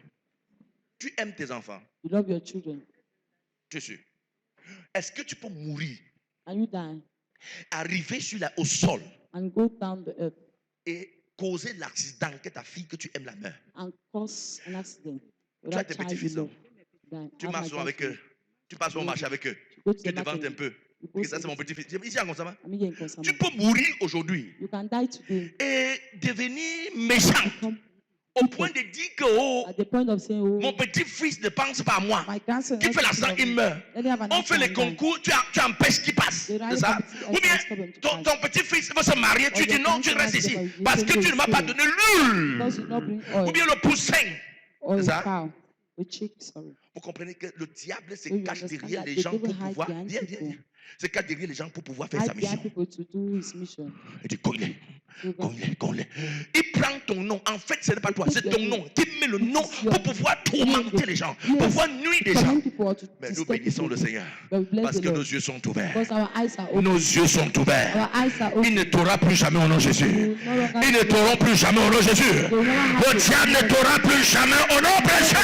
Tu aimes tes enfants. you love your children. Tu es sûr? Est-ce que tu peux mourir, And you die arriver au sol and go down the earth et causer l'accident que ta fille que tu aimes la meurt? and cause an accident? Tu as tes petits-fils, non? Die. Tu I have marches my souvent avec eux. grandchildren. Tu passes souvent marcher avec eux. Go to Tu the te vantes market. un peu. You go Et ça, to c'est mon the- petit-fils. Ici, à Konsama. I'm here in Konsama. Tu peux mourir aujourd'hui You can die today. et devenir méchant Come au point de dire que oh, at the point of saying, oh, mon petit-fils ne pense pas à moi. my grandson Qui is fait not l'accident, thinking il of me. meurt. Let me have an On fait les accident and die. concours, tu empêches qu'il passe. They C'est rally ça? competition Ou bien and stop him to ton pass. petit-fils veut se marier, tu Or dis your non, tu grandson restes has ici. to go. Parce You que say tu ne no, m'as pas stay. donné l'huile. Because you not bring Ou oil bien le poussin. or C'est a ça? cow. The chick, sorry. Vous comprenez que le diable se So you cache understand derrière that les the gens devil pour hides pouvoir. behind Viens, people. viens. Se cache derrière les gens pour pouvoir faire sa Hide behind mission. people to do his mission. Il dit cogne-les, So God, cogne-les, cogne-les. Il prend ton nom. En fait, ce n'est pas toi, c'est ton nom. Qui met le nom It's your pour pouvoir tourmenter les gens, pour Yes. pouvoir nuire les gens. command people or to Mais nous disturb bénissons people. le Seigneur. But we bless Parce the que nos Lord. yeux sont ouverts. Because our eyes are open. Nos yeux sont ouverts. Our eyes are Il ne open. t'aura plus jamais au nom de Jésus. Ils ne t'auront plus jamais au nom de Jésus. Le diable ne t'aura plus jamais au nom de Jésus.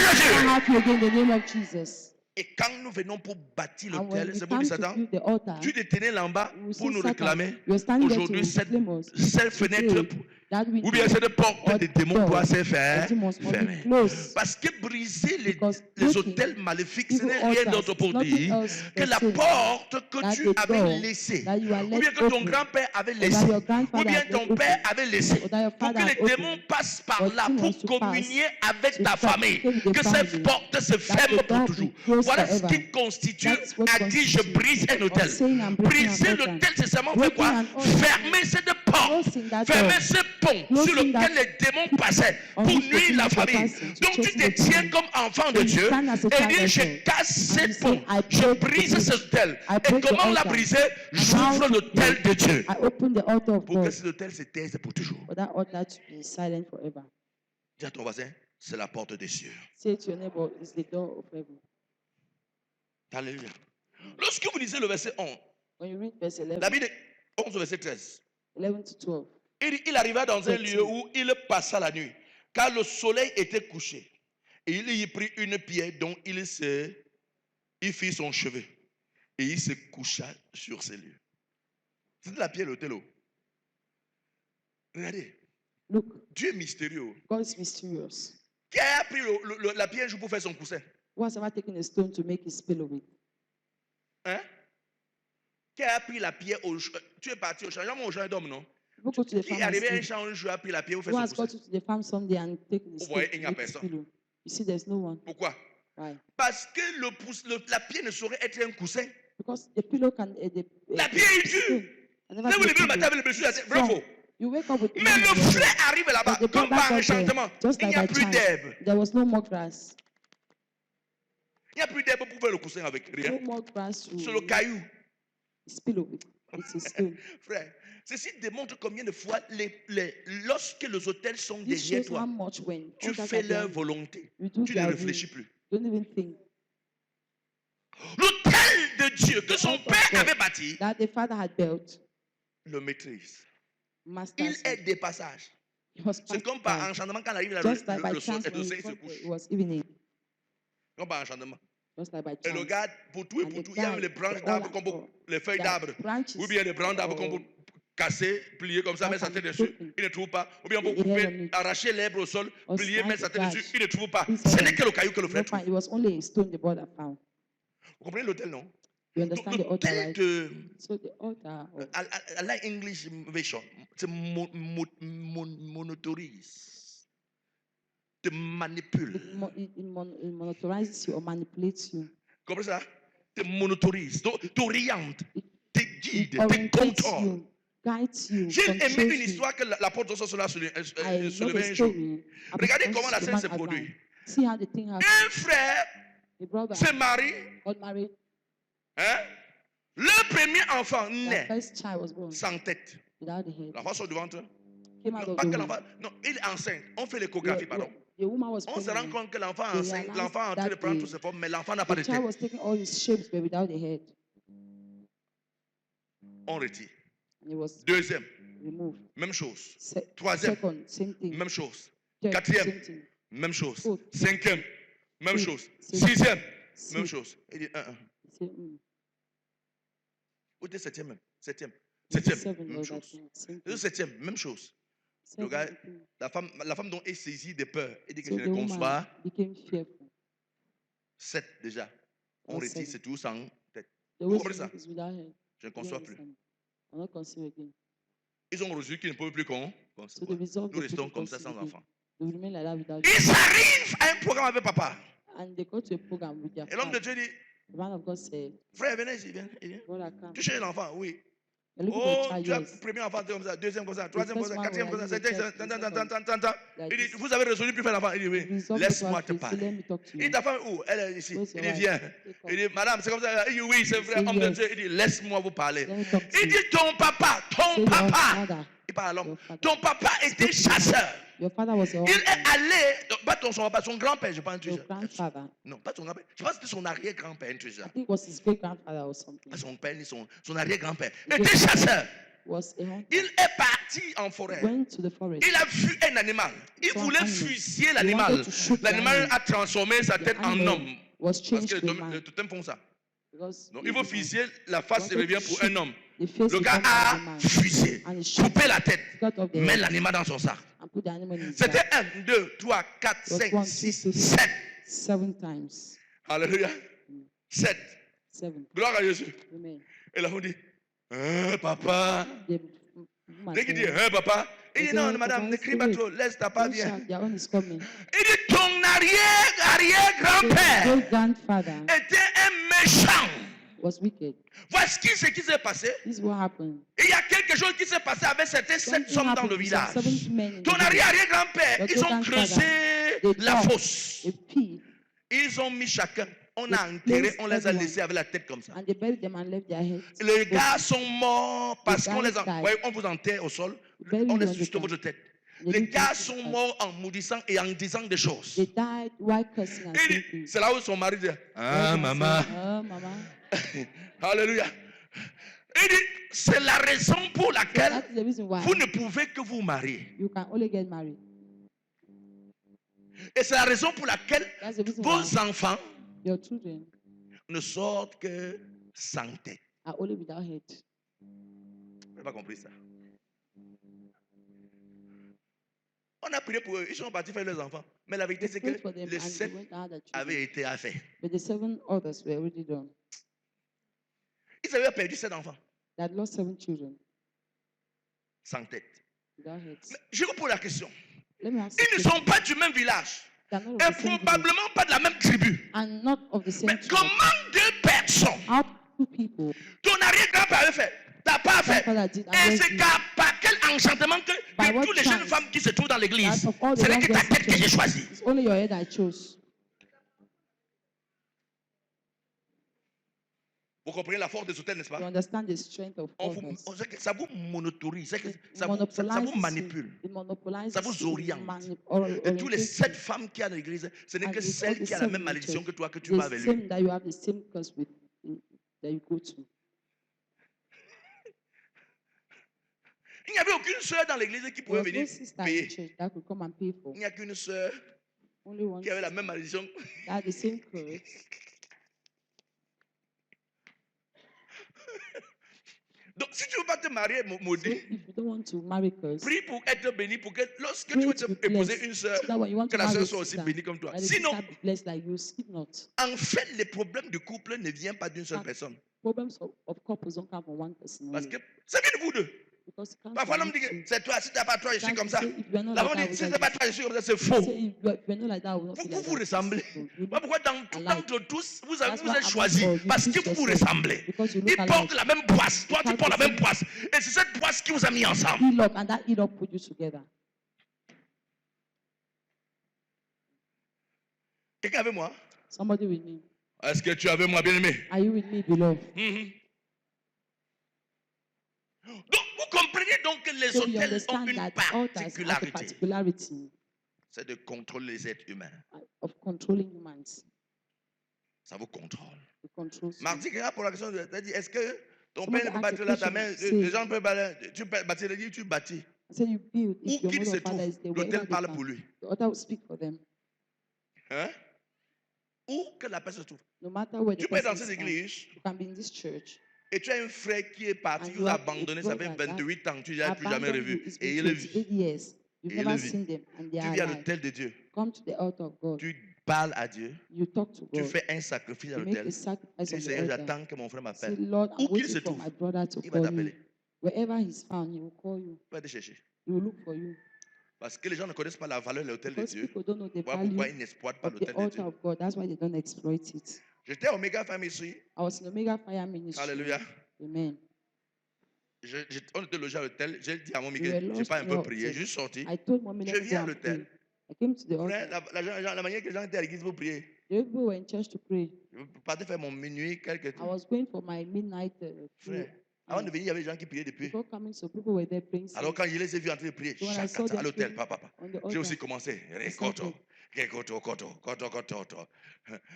Have you again in the name of Jesus. Et quand nous venons pour bâtir And when l'autel, we c'est pour come dire to Satan, build the altar, tu te tenais là en bas we pour see nous Satan. réclamer. You are standing there Aujourd'hui, to cette reclaim us. fenêtre, Today, that window ou bien cette porte or des démons door, doit se the faire demons must be fermer. closed. Parce que briser Because les breaking autels maléfiques, ce evil n'est rien altars d'autre is pour nothing dire else que but la saying porte que that tu the avais door laissée, that you are ou bien left que ton open, grand-père avait or laissé, that your ou grandfather bien had ton left père open, avait laissé, or that your pour father que had les démons opened, passent par for là demons pour to pass, communier avec to ta famille, communicate with que the ces family, portes se that ferment the pour door toujours. be closed Voilà ce forever. qui constitue That's what à dire je constitutes brise un of hôtel. saying I'm breaking Briser an altar. l'hôtel, c'est seulement faire Breaking quoi? an altar. Fermer cette porte, Closing that fermer door. ce pont sur Closing lequel that les démons passaient on pour which the nuire la demons were famille. passing to Donc tu chase te the tiens family. comme enfant de So you Dieu stand as a et child dis of je God. casse And ces you say, ponts, I je break the brise bridge. cet hôtel. I Et break the comment la altar. briser? And how J'ouvre to l'hôtel break? de Dieu I open the altar of pour que God cet hôtel se taise pour toujours. for that altar to be silent forever. Dis à ton voisin, c'est la porte des cieux. Say to your neighbor, it's the door of heaven. Alléluia. Lorsque vous lisez le verset 11, When you read verse 11, la Bible est 11 au verset 13. 11 to 12, Il arriva dans un 13. lieu où il passa la nuit, car le soleil était couché. Et il y prit une pierre dont il fit son cheveu. Et il se coucha sur ces lieux. C'était la pierre de l'autel. Regardez, look, Dieu est mystérieux. God is mysterious. Qui a pris la pierre un jour pour faire son coussin? Who has ever taken a stone to make his pillow with? Hein? Qui a pris la pierre tu es parti au champ. Jamais au champ d'homme, non? People go to the Qui est farm and arrivé à un sleep. champ un jour, a pris la pierre pour faire Who son has gone coussin? to the farm someday and taken his Vous voyez, stone il n'y to a make his personne. pillow? You see, there's no one. Pourquoi? Why? Parce que la pierre ne saurait être un coussin. Because the pillow can. La pierre est dure. stone can never Vous be levez le a matin pillow. avec le monsieur, c'est vrai Strong. faux. You wake up with Mais money le in your fleur hand. arrive là-bas, But the comme brother par got there, enchantement. just Il n'y like a by plus chance. d'herbe. There was no more grass. Il n'y a plus d'herbe pour faire le coussin avec rien. No more grass to C'est le caillou. his pillow with. It's a stone. Frère, ceci démontre combien de fois, lorsque les hôtels sont This derrière shows how toi, much when tu altars fais are leur behind volonté. you, you do Tu ne their réfléchis will. plus. Don't even think L'hôtel de Dieu que son Altar of père God avait bâti, that the father had built. le maîtrise. Masters Il him. est des passages. He was C'est passed comme par by. enchantement quand il arrive là, Just like by le chance when soleil se it couche. was evening. Comme par enchantement. Just like by Et le chance. gars, pour tout et And pour the tout, il y a guy, les branches all d'arbres, that- comme les feuilles That d'arbres. branches Ou bien les branches d'arbres qu'on or peut casser, plier comme ça, that mettre sa can tête be dessus, broken. il ne trouve pas. Ou bien on peut It had on couper, it. arracher l'herbe au sol, Or plier, mettre sa slice tête the dessus, branch. il ne trouve pas. His Ce hand n'est que le caillou que le no frère find. trouve. It was only a stone the brother found. Vous comprenez l'hôtel, non? You understand the altar, L'hôtel right? de... So the altar of I like English version. C'est monotorise. Te manipule. it monotorizes you or manipulates you. Comprenez ça? Te monotorise. T'oriente. Te guide. Te Orientates contrôle. you. guides you, J'ai aimé controls une you. histoire que l'apôtre cela se I levait love a un jour. story about Regardez Francis comment la scène se Suleiman produit. Agban. See how the thing happens. Un frère A brother se marie, got married. hein? Le premier enfant Their naît first child was born sans tête. without the head. L'enfant sort du ventre. Came out Non, of pas the que womb. l'enfant. Non, il est enceinte. On fait l'échographie, pardon. The woman was On se rend pregnant. compte que l'enfant est They enceinte. realized L'enfant est en train de that prendre the- toutes ses formes, mais l'enfant n'a pas de The child tête. was taking all his shapes but without the head. On retire. And it was Deuxième, removed. même chose. Se- Troisième, Second, same thing. même chose. Third, Quatrième, same thing. même chose. Fourth. Cinquième, même Fifth. chose. Sixth. Sixième, Sixth. même chose. Il dit un. He said, Ou dit septième même. Septième. Seven Septième, même was that chose. thing. Same Le thing. septième, même chose. Le Seven gars, thing. la femme dont est saisie de peur, il dit que So je the ne conçois woman became fearful. 7 déjà. On Or retire, seven. c'est tout sans tête. The Vous way comprenez she ça? looked is without head. Je ne You conçois plus. understand? I'm not conceive again. Ils ont reçu qu'ils ne peuvent plus So the concevoir. result, Nous they restons couldn't comme ça conceive sans again. enfant. They will remain like that without Ils arrivent à un programme avec papa. And they go to a program with their Et l'homme de father. Dieu dit, The man of God said, frère, venez ici, viens. Il dit, God, I come. tu cherches l'enfant, oui. You're looking Oh, for a tu child, as yes. premier enfant comme ça, deuxième comme ça, troisième comme first ça, one quatrième comme ça, was like septième, this, tant, the tant, tant, second tant, tant, tant. Like Il dit, this. vous avez résolu plus faire l'enfant. Il dit, oui. Resolve Laisse-moi what te you say, parler. let me talk to Il dit, you. ta femme où? Elle est ici. Where's Il your dit, wife? viens. Take Il dit, madame, c'est comme ça. Il dit, oui, c'est vrai, Say homme de yes. Dieu. Il dit, laisse-moi vous parler. Let me talk to Il you. dit, ton papa, Say ton your papa. father, Il parle à l'homme. your father. Ton papa était chasseur. Your father was your Il husband, est allé, pas son papa, son grand-père, je pense. your grandfather. Non, pas son grand-père. Je pense que c'était son arrière-grand-père. I think it was his great grandfather or something. Pas son père ni son arrière-grand-père. Il Yes. était chasseur. Was a hunter. Il est parti en forêt. Went to the forest. Il a vu un animal. Il Saw an voulait animal. fusiller He l'animal. wanted to shoot the L'animal animal. a transformé sa The tête en animal homme. was Parce changed que to a les man. totems font ça. Because Donc il faut fusiller la face et wanted revient to pour shoot un homme. the face Le gars become an a animal. fusillé, And he shot coupé la tête, cut off the met head l'animal dans son sac. and put the animal in his C'était sack 1, 2, 3, 4, It was 5, 1, 2, 6, 3, 7. 7 times. Alléluia. 7. 7. Gloire à Jésus. Amen. Et la femme dit, papa. The woman Dès qu'il dit, said, papa, il dit, He non, said, madame, "Papa, ne crie pas wait. trop, laisse ta part "Don't bien. shout, their own is coming." Il dit, ton arrière-grand-père Great grandfather était un méchant. was wicked. Voici ce qui s'est passé. This is what happened. Et il y a quelque chose qui s'est passé avec certains 7 Something hommes dans happened le to village. some 7 men in Ton the village. arrière-grand-père, Your ils ont great-grandfather, creusé they la dug fosse. a pit Ils ont mis chacun. On They a enterré, placed on les a everyone. laissés avec la tête comme ça. and they buried them and left their heads. Les open. gars sont morts parce The qu'on les guys a. died. Vous voyez, on vous enterre au sol, Buried on you laisse on the juste ground. votre tête. They Les didn't gars take sont it. morts en maudissant et en disant des choses. They died while cursing and Il dit, saying things. c'est là où son mari dit, ah Everyone maman, saying, "Oh, mama." alléluia. Il dit, c'est la raison pour So laquelle that is the reason why vous ne pouvez que vous marier. you can only get married. Et c'est la raison pour laquelle That's the reason vos why enfants your children ne sortent que sans tête. are only without head. Vous n'avez pas compris ça. On a prié pour eux, ils sont partis faire leurs enfants. Mais la vérité, We c'est prayed que for them les and they 7 went out their avaient children. été faits. But the 7 others were already done. Ils avaient perdu 7 enfants They had lost 7 children sans tête. without heads. Mais je vous pose la question. Let me ask Ils ne you. sont pas du même village They are not of et the same village probablement pas de la même tribu. and not of the same Mais tribe. comment 2 personnes, How 2 people ton arrière-grand-père avait fait, t'as pas fait. grandfather did and Et yours c'est did. par quel enchantement que By what toutes les jeunes chance? femmes qui se trouvent dans l'église, That of all the ce n'est que ta youngest tête que j'ai children, choisie. it's only your head I chose. Vous comprenez la force des hôtels, n'est-ce You pas? understand the strength of others. Ça vous monotorise, It ça vous monopolizes you. manipule. It monopolizes Ça vous you. It oriente. orientates Et tous les you. 7 femmes qu'il y a dans l'église, ce n'est And que with all celle the qui a la 7 même in malédiction church, que toi, que tu vas The avec lui. same that you have the same curse with that you go to. Il n'y avait aucune sœur dans l'église qui There pouvait was no venir sister in payer. church that could come and pay for. Il n'y a qu'une sœur Only one qui avait la sister même malédiction. that had the same curse. Donc, si tu ne veux pas te marier So maudit, if you don't want to marry curse, prie pour être béni, pour que lorsque tu pray veux to te be épouser blessed. une sœur, So that when you want que to la marry sœur a soit aussi sister, bénie comme toi. that the Sinon, sister be blessed like you. If not, en fait, les problèmes du couple ne viennent pas d'une seule Ah. personne. problems of couples don't come from one person Parce only. que c'est que vous deux. Because you can't Parfois, l'homme dit submit que to. c'est toi. Si tu n'es pas toi, je suis Can't comme you ça. say, if you're not La like femme that, dit, we si ce like n'est pas this. toi, je suis comme ça, c'est You faux. say, if you're not like that, we will not be Vous like vous that. ressemblez. So, you Voilà look pourquoi alike. d'entre tous, vous That's vous why êtes among choisis all, you parce que choose vous vous yourself. ressemblez. Because you Ils look portent alike. la même poisse. Toi, tu Because portes la the même same poisse. Et c'est cette poisse qui vous a mis ensemble. E-lock, and that E-lock put you together. Quelqu'un avec moi? Somebody with me. Est-ce que tu es avec moi, bien-aimé? Are you with me, beloved? Donc, vous comprenez donc que les So you hôtels ont understand une that altars have a particularité. particularity C'est de contrôler les êtres humains. of controlling humans. Ça vous contrôle. It controls you. Mardi, quelqu'un pour la question, tu as dit, est-ce que ton Somebody père ne peut asked pas a là, ta question, main, say- les gens peuvent bâtir, tu peux bâtir, il dit, tu bâtis. I say you build. Où If your qu'il mother se or father trouve, is there, wherever l'hôtel they parle can, pour lui. the altar will speak for them. Hein? Où que la personne se trouve. No matter where the Tu peux être dans person cette is, église you can be in this church. et tu as un frère qui est parti, And qui you vous a have a abandonné, ça fait brother that 28 ans, tu ne l'as plus jamais Abandon you. revu. It's Et been il est 28 vu. years. You've Et il never est vu. seen them, and they Tu are viens à alive. l'hôtel de Dieu. Come to the altar of God. Tu parles à Dieu. You talk to Tu God. fais un sacrifice à You make l'hôtel. a sacrifice Tu on dis, the Seigneur, altar. j'attends que mon frère Say, m'appelle. Lord, I'm Où qu'il waiting se for trouve, my brother to il va call you. t'appeler. Wherever he's found, he will call you. Il va te chercher. He will look for you. Parce que les gens ne connaissent pas la valeur de l'hôtel de Because Dieu. people don't know the Voilà pourquoi value ils n'exploitent pas of the l'hôtel de altar Dieu. of God. That's why they don't exploit it. J'étais au Omega Femme ici. I was in Omega Fire Ministry. Alléluia. Amen. On était logé à l'hôtel. J'ai dit à mon We Miguel, were je n'ai lost pas un in peu the prié. altar. Je suis sorti. I told Mommy, Je let's go viens à and l'hôtel. pray. I came to the Frère, altar. la manière que les gens étaient à l'église pour prier. The people were in church to pray. Je partais faire mon minuit, quelque I temps. was going for my midnight Frère, prayer. avant de venir, il y avait des gens qui priaient depuis. Before coming, so people were there praying. Alors quand je les ai vus en train de prier, So when I saw chacun à them l'hôtel, praying papa. on the J'ai altar, aussi commencé. Récoto, koto.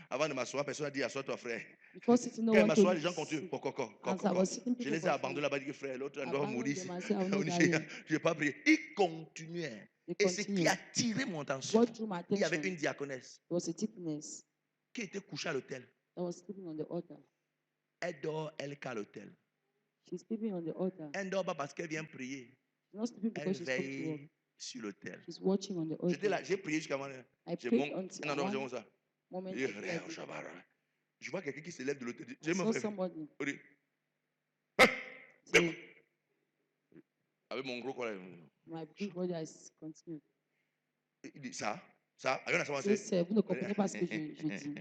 Avant de m'asseoir, personne n'a dit assois-toi, frère. before sitting, no Quand je one m'assois, told les gens me. continuent. As I was sitting, Je people les ai continued. abandonnés là-bas, dit que frère, l'autre doit Abandoned mourir them ici. and said, I will not die here. Je n'ai pas prié. Ils continuaient. They Et ce qui continued. a attiré mon attention, What drew my il y avait attention une diaconesse was a thickness qui était couchée à l'hôtel. that was sleeping on the altar. Elle dort, elle qu'à l'hôtel. She's sleeping on the altar. Elle ne dort pas parce qu'elle vient prier. She's not sleeping Elle because she's come to work. veille sur l'hôtel. She's watching on the J'étais là, altar. j'ai prié jusqu'à maintenant. I Je prayed monte. until Non, j'ai one ça. moment Et I feel like je vois quelqu'un qui se lève de l'hôtel. I J'ai mon saw frère. somebody Il dit, say, avec mon gros colère. my big body has continued. Il dit ça, rien à savoir. Say, vous ne comprenez pas ce que je dis.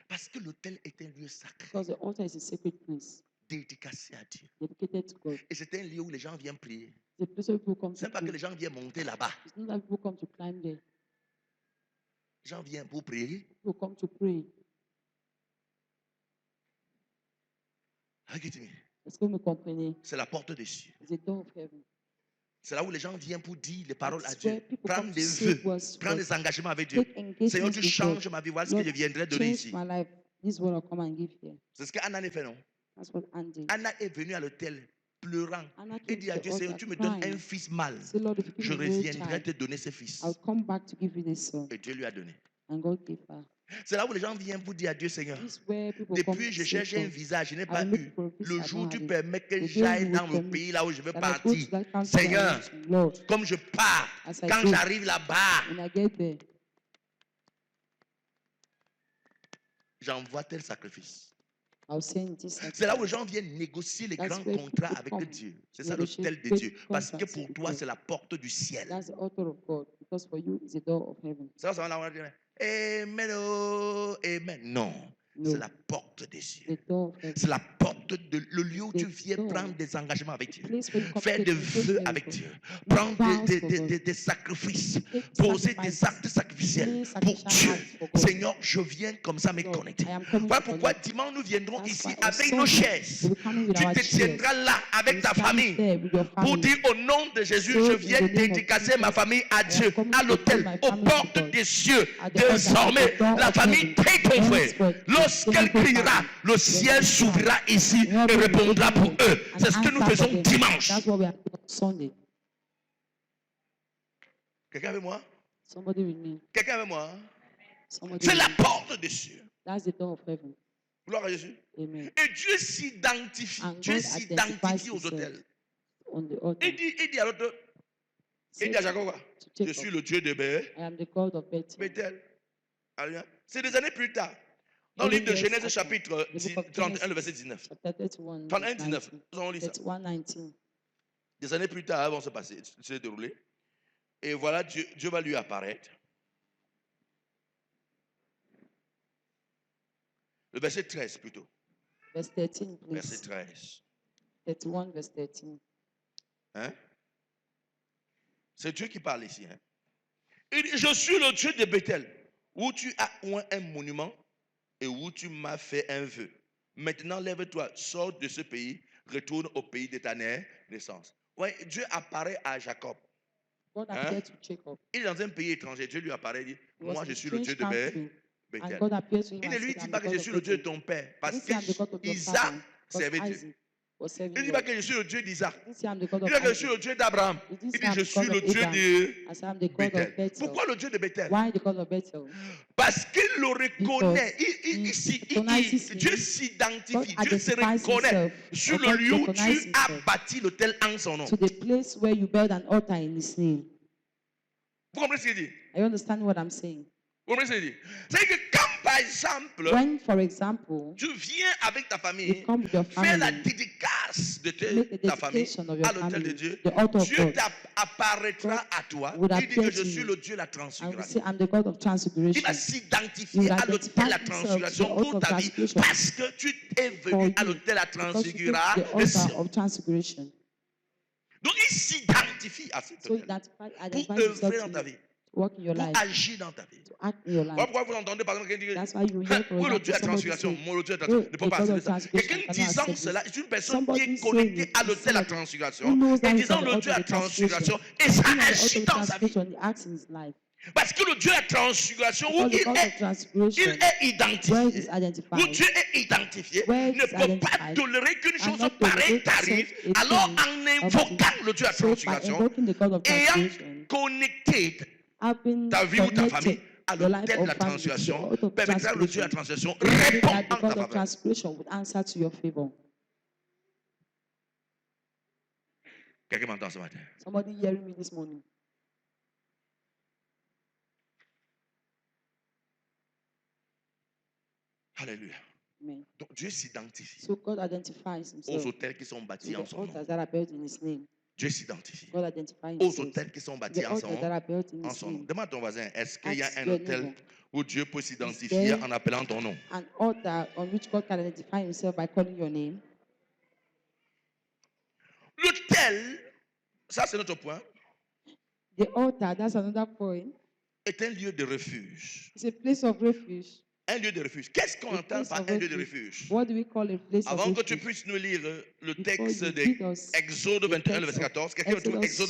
Parce que l'hôtel est un lieu sacré, Because the altar is a sacred place dédicacé à Dieu. dedicated to God. Et c'est un lieu où les gens viennent prier. It's a place where people come Ce to n'est pas que pray. les gens viennent monter là-bas. It's not that people come to climb there. Les gens viennent pour prier. People come to pray. Regarde-moi. Est-ce que vous me comprenez? C'est la porte des cieux. It's a door of heaven. C'est là où les gens viennent pour dire les paroles à It's where Dieu. people Prendre come to des say vœux, words to prendre God. des engagements avec Dieu. Take engagement Seigneur, tu with God. changes ma vie. Voilà ce que Lord, je viendrai donner change ici. my life. This is what I'll come and give here. C'est ce qu'Anna a fait, non? That's what Anne did. Anna est venue à l'hôtel pleurant Anna et came dit to à the Dieu, Seigneur, altar tu me donnes crying. un fils mâle. Say, Lord, if you Je give me a male reviendrai te child, donner ce fils. I'll come back to give you this son. Et Dieu lui a donné. And God gave her. C'est là où les gens viennent pour dire à Dieu, Seigneur, This is where people come depuis to je say, cherche un God, visage, je n'ai I pas look eu. for a visa, Le I jour où don't tu have it. permets que The day j'aille you dans will le permit pays là où je veux that I go partir, to that country Seigneur, I want to, Lord, comme je pars, as I quand go, j'arrive là-bas, when I get there, j'envoie tel sacrifice. I'll send this. C'est là où les gens viennent négocier les That's grands where contrats people avec come Dieu. C'est to ça negotiate l'hôtel de great Dieu. Parce que contracts pour with toi, God. c'est la porte du ciel. That's the altar of God, because for you it's a door of heaven. Ça va là, on va dire, Amen, oh, Amen. Non, No, c'est la porte des cieux. the door of heaven. C'est la porte de le lieu où tu The viens door. prendre des engagements avec Dieu. Place where you come Faire to des take vœux engagement avec with Dieu. God. Prendre Make vows for God. des sacrifices. Take Poser des sacrifices. actes sacrificiels Lay pour sacrificial Dieu. acts for God. Seigneur, je viens comme ça me Lord, connecter. I am coming Voilà to pourquoi connect. dimanche nous viendrons That's ici why on avec nos Sunday, chaises. we'll be coming with Tu our te chairs. tiendras là avec You ta stand famille there with your pour family. dire au nom de Jésus, So, je in viens the name of dédicacer ma Jesus, famille à I am Dieu, coming à to l'autel, dedicate my aux family to portes God. des cieux. At the altar, Désormais, at the door la of famille heaven. paie ton frère. Henceforth, Lorsqu'elle the criera, family, le ciel the s'ouvrira ici God et will répondra open pour them eux. and C'est ce que nous answer for faisons them. dimanche. That's what we are doing on Sunday. Quelqu'un avec moi? Somebody with me. Quelqu'un avec moi? Somebody C'est with la me. porte des cieux. That's the door of heaven. Gloire à Jésus. Amen. Et Dieu s'identifie. And Dieu God s'identifie identifies aux himself hôtels. on the altar. Il dit à l'autre, il dit à Jacob, quoi? To Je Jacob, suis le Dieu de Bethel. I am the God of Bethel. Bethel. Alléluia. C'est des années plus tard. Dans le livre de Only Genèse, years chapitre after, the book of 31, le verset Genesis, 19. chapter 31, 31, verse 19. 19. Nous allons lire ça. 31:19. Des années plus tard, vont se dérouler. Et voilà, Dieu va lui apparaître. Le verset 13 plutôt. Verse 13, Verset please. 13. 31, verse 13. Hein? C'est Dieu qui parle ici. Hein? Il dit, je suis le Dieu de Bethel, où tu as oint un monument et où tu m'as fait un vœu. Maintenant, lève-toi, sors de ce pays, retourne au pays de ta naissance. Ouais, Dieu apparaît à Jacob. God Hein? appeared to Jacob. Il est dans un pays étranger. Dieu lui apparaît et dit, He was moi in je a suis le Dieu strange de country. And Bethel. God appeared to him Il and ne lui said, dit I'm pas the que je God suis of le Dieu de Bethel. ton père, He parce didn't say, I'm the God que of your Isaac father, because servait Dieu. Isaac was Il serving ne dit pas God. que je suis le Dieu d'Isaac. He didn't say, I'm the God Il of dit que je suis Isaac. le Dieu d'Abraham. He didn't Il say, dit, I'm je the suis God le of Dieu Abraham. de I said, I'm the God Bethel. of Bethel. Pourquoi le Dieu de Bethel? Why the God of Bethel? Parce qu'il le reconnaît. recognizes him. Dieu God s'identifie. Dieu se identifies reconnaît himself. sur Or le God lieu où recognizes tu as himself. bâti l'autel en son nom. To the place where you build an altar in his name. Vous comprenez ce qu'il dit? Are you understand what I'm saying? Vous comprenez ce qu'il dit? C'est que quand par exemple, When, for example, tu viens avec ta you famille come with your faire la family, dédicace de make the ta famille dedication of your à l'autel de family, Dieu, the altar of Dieu God, apparaîtra God à toi. would Il dit que appear je to suis you. le Dieu de la and we transfiguration. say, I'm the God of Il transfiguration. va He s'identifier will à l'autel de la identify himself to the transfiguration altar pour of ta vie transfiguration parce que tu es for venu you, à l'autel de la because you came to the altar transfiguration. of transfiguration. Donc il s'identifie à cet So he autel identifies pour himself œuvrer dans to ta vie, work in your pour life, agir dans ta vie. to act in your Voilà life. pourquoi vous entendez par exemple quelqu'un dire, That's why you hear, for où est le example, Dieu de la somebody transfiguration? say, Moi, le Dieu de la "Oh, transfiguration ne peut the pas God accepter of ça. transfiguration Quelqu'un cannot disant accept cela this." est une personne qui Somebody est saying connectée it à is l'autel de la somebody transfiguration who knows et that he's disant on the le altar Dieu de of la the transfiguration. transfiguration et ça Being on the altar agit of dans sa vie. transfiguration, he acts in his life. Parce que le Dieu de la transfiguration où Because the God of il transfiguration, est where he identifié, is où identified, Dieu est identifié, where ne he is peut pas identified, tolérer qu'une and chose not pareille tolerate t'arrive. such a Alors thing en of invoquant le Dieu de la So by transfiguration, invoking the God of ayant transfiguration, connecté having ta vie ou ta famille connected à your life l'autel de or la family to the transfiguration, altar of permettra le Dieu de la transfiguration, transfiguration meaning répond that the en ta God of faveur. transfiguration would answer to your favor. Quelqu'un m'entend ce matin? Somebody hearing me this morning. Alléluia. Amen. Donc Dieu s'identifie So God identifies aux himself hôtels qui sont to bâtis the en son nom. altars that are built in his name. Dieu s'identifie God identifies aux himself hôtels qui sont to bâtis the en altars that are built in en his son nom. name. Demande à ton voisin, est-ce qu'il y a Ask un your hôtel neighbor, où Dieu peut s'identifier there en appelant ton nom? an altar on which God can identify himself by calling your name? L'hôtel, ça c'est notre point, The altar, that's another point. est un lieu de refuge. It's a place of refuge. Un lieu de refuge. Qu'est-ce qu'on A entend place par of un lieu de refuge. refuge? What do we call a place Avant of que tu refuge? puisses nous lire le Before texte you de read us Exode the 21, le text verset of 14, quelqu'un me trouve Exode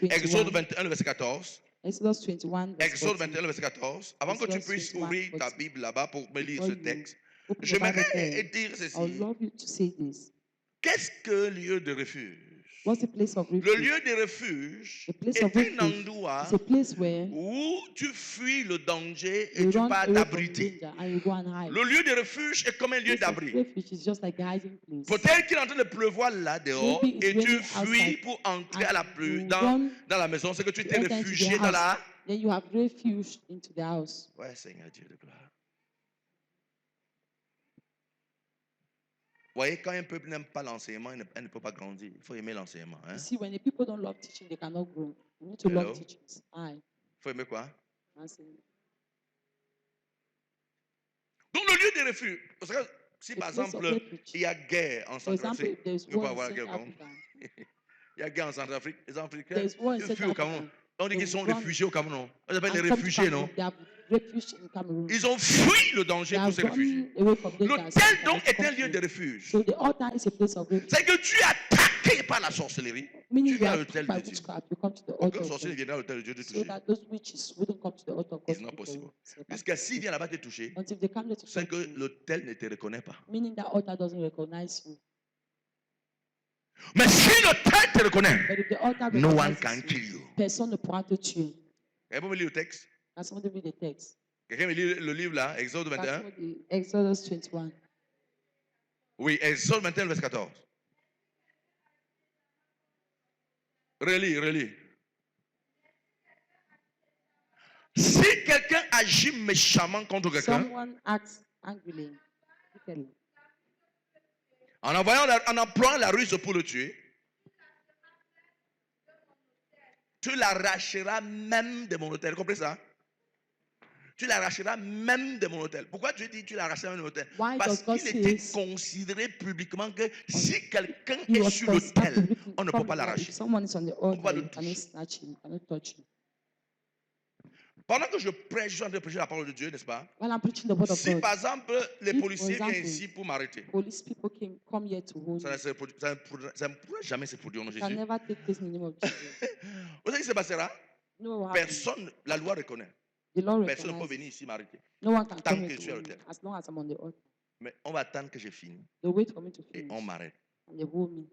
Exodus 21, le verset 14. Exodus 21, verse Exode 14. 21, le verset 14. Avant que tu Exodus puisses 21, ouvrir ta 14. Bible là-bas pour me lire Before ce you texte, open your Bible j'aimerais there, dire I would ceci. love you to say this. Qu'est-ce que lieu de refuge? What's a place of Le refuge? lieu de refuge A place est of un refuge endroit is a place where où tu fuis le danger et you tu run vas away from t'abriter. danger and you go and hide. Le lieu de refuge est comme un lieu Place of d'abri. refuge is just like a hiding place. Peut-être qu'il est en train de pleuvoir là dehors Maybe it's et tu raining fuis outside pour entrer and à la you dans run la maison. C'est que tu to t'es enter into réfugié the dans house. la... Then you have refuge into the house. Ouais, Seigneur Dieu de gloire. Vous voyez, quand un peuple n'aime pas l'enseignement, elle ne peut pas grandir. Il faut aimer l'enseignement. Hein? You see, when the people don't love teaching, they cannot grow. You need to Hello? love teachings. Il faut aimer quoi? Answer. Donc le lieu de refuge. Parce que si A par place of exemple, refuge. il y a guerre en For example, Centrafrique, if there's il ne peut pas war in avoir guerre Central au Cameroun. Africa, Il y a guerre en Centrafrique. Les Africains, there's war in ils fuient Central au Cameroun. Africa. On dit qu'ils sont They run réfugiés au Cameroun. On appelle and les come to réfugiés, non? Cameroon. They have refuge in Cameroon. Ils ont fui le danger They pour have se réfugier. run away from danger. L'hôtel donc est un lieu de refuge. So the altar is a place of refuge. C'est que tu es attaqué par la sorcellerie. Meaning Tu you viens à are l'hôtel by de Dieu. witchcraft, you come to the altar Aucun of sorcier ne God. viendra à l'hôtel de Dieu te So toucher. that those witches wouldn't come to the altar of God. It's not possible. It's not Puisque s'il possible. vient là-bas te toucher, Until they come there to c'est que touch you, l'hôtel ne te reconnaît pas. meaning that altar doesn't recognize you. Mais si l'hôtel te reconnaît, But if the altar no one recognizes can you, kill you. personne ne pourra te tuer. Quelqu'un peut me lire le texte? Can somebody read the text? Quelqu'un me lit le livre là, Exode Can 21? somebody- Exodus 21. Oui, Exode 21, verset 14. Relis, relis. Si quelqu'un agit méchamment contre quelqu'un, Someone acts angrily, wickedly. En employant la ruse pour le tuer, tu l'arracheras même de mon hôtel. Comprenez ça? Tu l'arracheras même de mon hôtel. Pourquoi Dieu dit tu l'arracheras même de mon hôtel? Why Parce does God qu'il était say considéré publiquement que si quelqu'un he est was sur considered l'autel, publicly on ne peut from pas the Lord? l'arracher. If someone is on the peut pas altar, le you cannot toucher. snatch him, you cannot touch him. Pendant que je prêche, je suis en train de prêcher la parole de Dieu, n'est-ce pas? While I'm preaching the word of Si God, par exemple les If, for policiers viennent example, ici pour m'arrêter, police people come here to hold ça me. ne pourra jamais se produire au nom de It can Jésus. never take place in the name of Jesus. Vous savez ce qui se passera? You know what happened? Personne, la loi reconnaît. The Lord Personne ne peut recognizes. venir ici m'arrêter. No one can tant come que here je to suis à hold me l'autel. as long as I'm on the altar. Mais on va attendre que j'ai fini They wait for me to et finish on m'arrête. and they hold me.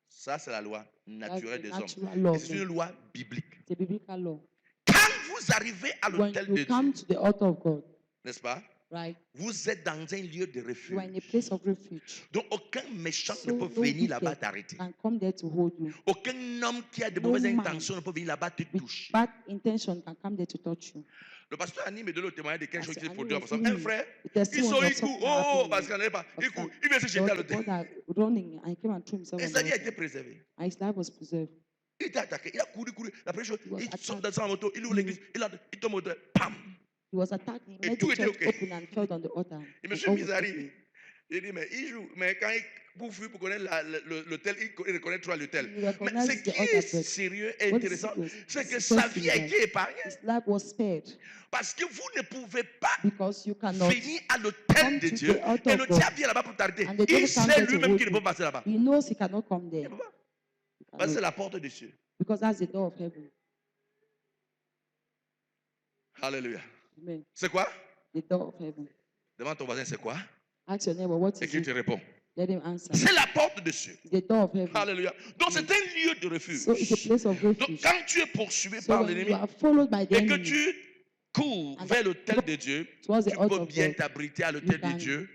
Ça, c'est la loi That's naturelle the des hommes. natural law Et of c'est une men. loi biblique. It's a biblical law. Quand vous arrivez à When l'autel you de come Dieu, to the altar of God, n'est-ce pas? right, Vous êtes dans un lieu de you are in a refuge. place of refuge. Donc aucun méchant So ne peut no venir là-bas wicked t'arrêter. can come there to hold you. Aucun homme qui a de No mauvaises man intentions ne peut venir là-bas te with toucher. bad intention can come there to touch you. Le pasteur Annie me donne le témoignage de quelque chose As qui s'est Annie produit. was Un giving frère, the ils testimony sont of ils courent. something Oh, happening parce qu'il n'avait pas. of Il court. that. Il vient se There jeter was à a l'autel. brother running and he came and threw himself Et on the sa vie a été altar. préservée. And his life was preserved. Il était attaqué. Il a couru. La première chose, He was il attacked. saute dans sa moto, il ouvre l'église, il tombe au dos. Pam! He was attacked. He Et made tout the était church OK. open and fell on the altar. Et And monsieur all was Mizari, okay. il dit, mais il joue. Mais quand il fuit pour connaître l'hôtel, il reconnaît trop l'hôtel. He Mais recognized ce qui the altar, est but sérieux et what is intéressant, serious? c'est que It's sa interesting vie a that été épargnée. his life was spared Parce que vous ne pouvez pas because you cannot venir à l'hôtel come de to Dieu the altar et le of God. diable vient là-bas pour t'arrêter. And the Il devil comes sait there to lui-même hold qu'il ne you. peut pas passer là-bas. He knows he cannot come Il there ne peut pas. He Parce que c'est cannot, la porte des cieux. because that's the door of heaven. Alléluia. Amen. C'est quoi? The door of heaven. Demande ton voisin, c'est quoi? Ask your neighbor, what Et is qu'il te it? répond. Let him answer. C'est la porte des cieux. It's the door of heaven. Alléluia. Donc c'est un lieu de refuge. So it's a place of Donc refuge. quand tu es poursuivi So par when l'ennemi you are followed by the et que enemy tu cours And vers l'autel de Dieu, towards the tu altar peux of bien God, t'abriter à l'autel de can Dieu.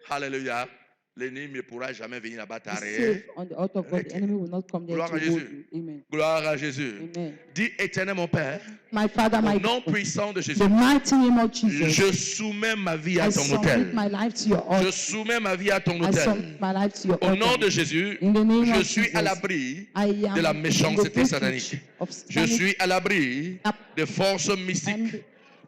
Alléluia. L'ennemi ne pourra jamais venir là-bas be t'arrêter. safe on the altar of God. The enemy will not come there Gloire to à hold Jésus. you. Amen. Gloire à Jésus. Amen. Dis éternel mon Père, My Father, au my nom God, puissant de Jésus, the mighty name of Jesus, je soumets ma vie à I ton submit autel. my life to your Je altar. soumets ma vie à ton I autel. submit my life to your Au nom altar. de Jésus, In the name je of suis à Jesus, l'abri I am de la in the méchanceté refuge satanique. of Je satanic suis à l'abri de forces mystiques. and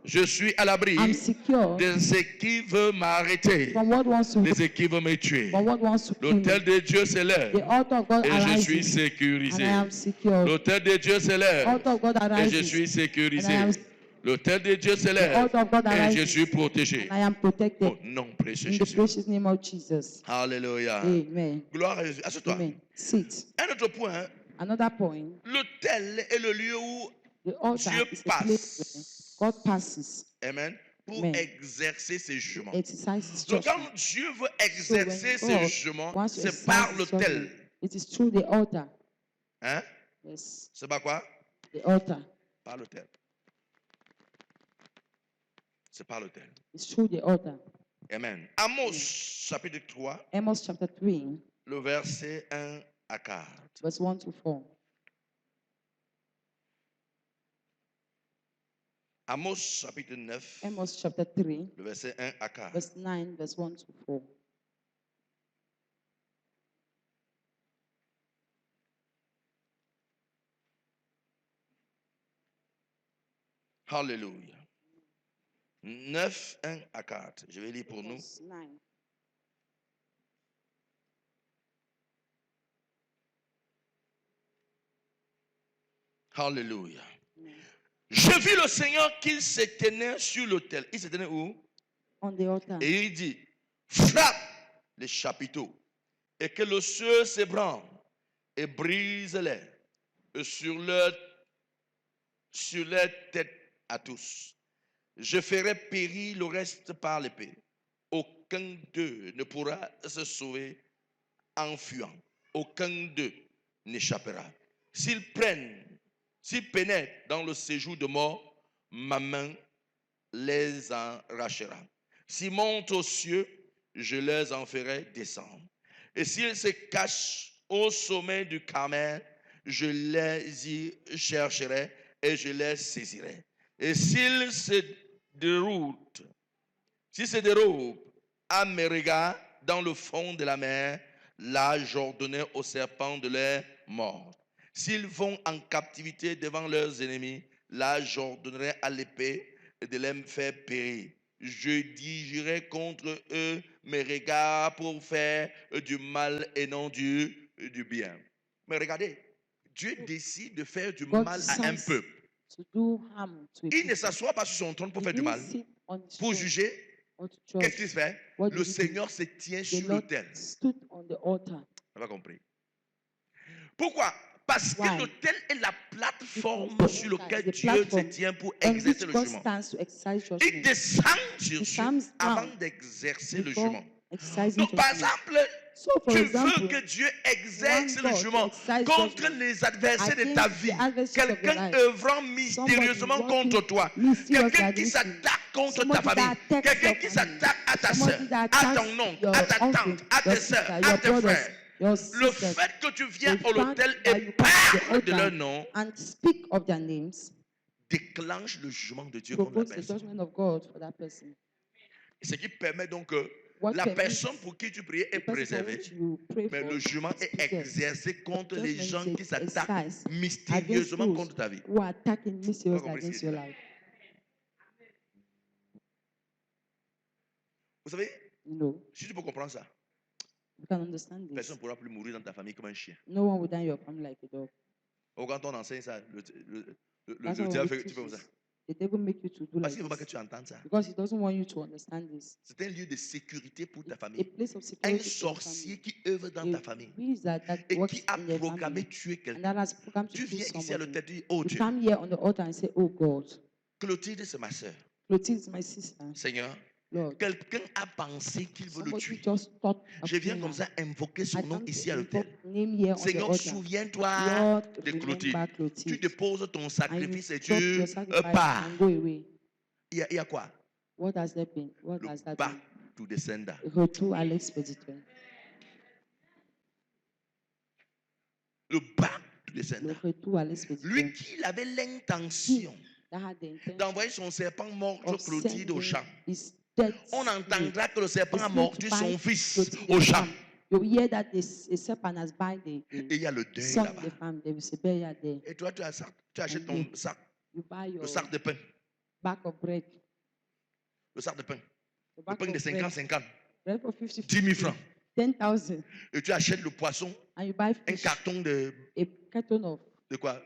Je suis à l'abri I'm secure de ce qui veut m'arrêter, from what wants to de ce qui veut me tuer. from what wants to kill L'autel me. de Dieu The s'élève altar of God et je suis arises, and sécurisé. I am secure. L'autel de Dieu The s'élève altar of God et je arises, suis sécurisé. and I am- L'autel de Dieu the s'élève altar of God et je arises, suis protégé. and I am protected. Au nom précieux In the Jésus. precious name of Jesus. Alléluia. Amen. Gloire à Jésus. Assieds-toi. Amen. Sit. Un autre point, Another point, l'autel est le lieu où the altar Dieu is a place passe. where God passes, Amen. Pour Amen. exercer ses jugements. exercise his Donc judgment. quand Dieu veut So exercer when ses God jugements, wants to c'est par exercise his l'autel. judgment, it is through the altar. Hein? Yes, C'est pas quoi? the altar. Par l'autel. C'est par l'autel. It's through the altar. Amen. Amos chapitre 3, Amos chapter 3, le verset 1 à 4. verse 1 to 4. Amos chapitre 9, Amos chapter 3, le verset 1 à 4. verse 9, verse 1 to 4. Alléluia. 9, 1 à 4. Je vais lire pour nous. Verse 9. Alléluia. Amen. Je vis le Seigneur qu'il se tenait sur l'autel. Il se tenait où? On the altar. Et il dit, frappe les chapiteaux et que le ciel s'ébranle et brise-les sur leur tête à tous. Je ferai périr le reste par l'épée. Aucun d'eux ne pourra se sauver en fuyant. Aucun d'eux n'échappera. S'ils pénètrent dans le séjour de mort, ma main les arrachera. S'ils montent aux cieux, je les en ferai descendre. Et s'ils se cachent au sommet du Carmel, je les y chercherai et je les saisirai. Et s'ils Si se dérobe à mes regards dans le fond de la mer, là j'ordonnais aux serpents de les mordre. S'ils vont en captivité devant leurs ennemis, là j'ordonnerai à l'épée de les faire périr. Je dirigerai contre eux mes regards pour faire du mal et non du bien. Mais regardez, Dieu décide de faire du God mal à un decides peuple. to do harm to a Il ne people. s'assoit pas sur son trône pour He faire du didn't mal, sit on his pour throne juger. or to Qu'est-ce judge. qu'il fait? What Le did he do? Seigneur se tient The sur Lord l'autel. stood on the altar. On n'a pas compris. Pourquoi? Parce que Why? l'autel est la plateforme Because the sur altar laquelle is the Dieu se platform tient pour on exercer which le God jugement. stands to exercise Il judgment. descend sur He Dieu comes avant down d'exercer le before jugement. exercising Donc, par judgment. exemple, So, for tu veux example, que Dieu exerce want le God to jugement exercise contre judgment les adversaires de ta against vie. the adversaries of your Quelqu'un life. œuvrant mystérieusement Somebody contre toi. mysteriously Quelqu'un qui against you. s'attaque contre ta Somebody famille. that attacks Quelqu'un your qui family. s'attaque à ta Somebody soeur, that à attacks ton oncle, your à ta uncle, tante, à your tes soeurs, sister, à your tes brothers, frères. your Le sisters. fait que tu viens The à fact l'autel that et you come to the parles de leur altar nom and speak of their names déclenche le jugement de Dieu contre la provokes the personne. judgment of God for that person. Ce qui permet donc que What la permits personne pour qui tu priais est the person for préservée, which you pray mais for le jugement is est preserved. exercé contre les Judgment gens is qui s'attaquent exercised against mystérieusement those contre ta vie. who are attacking On va mysteriously comprendre ce against qu'il your dit là. life. Vous savez, You know, si tu peux comprendre ça, you can understand this. personne ne pourra plus mourir dans ta famille comme un chien. No one will die in your family like a dog. Ou quand on enseigne ça, le That's why diable when fait we que tu teach fais comme ça. this, the devil make you to do Parce like qu'il ne veut pas que this tu entendes ça. because he doesn't want you to understand this. C'est un lieu de sécurité pour ta A famille. place of Un security for your sorcier family. qui œuvre dans ta A famille priest that et works qui a in your programmé family tuer and quelqu'un. that has programmed to Tu kill viens ici à somebody. l'autel, tu dis, oh You Dieu, come here on the altar and say, "Oh God, Clotilde, c'est ma soeur. Clotilde is my sister. Seigneur, Lord, quelqu'un a pensé qu'il veut le somebody tuer. just thought of Je viens killing comme her. ça invoquer son I nom come to ici à invoke l'autel. name here on the Seigneur, altar. souviens-toi Lord, de Clotilde. remember Tu Clotilde. déposes ton And you sacrifice et drop tu your sacrifice pars. and go away. Il y a quoi? What has that been? What Le has that back been? to descender. Retour à l'expéditeur. Le back to Le descender. retour à l'expéditeur. Lui qui avait l'intention That had the intention d'envoyer son serpent mordre of Clotilde au sending champ. his dead On spirit. entendra que le serpent The a spirit mordu to son bite fils Clotilde au in the champ. farm. You hear that a serpent has bitten Et il y a le the deuil son in là-bas. the farm. There is a burial there. Et toi, tu achètes ton sac, You buy le your sac de pain. bag of bread. Le sac de pain. The Le bag pain de of bread. 50-50. Bread for 50, 10 000 francs. 10,000. Et tu achètes le poisson, And you buy un fish, carton de a carton of quoi?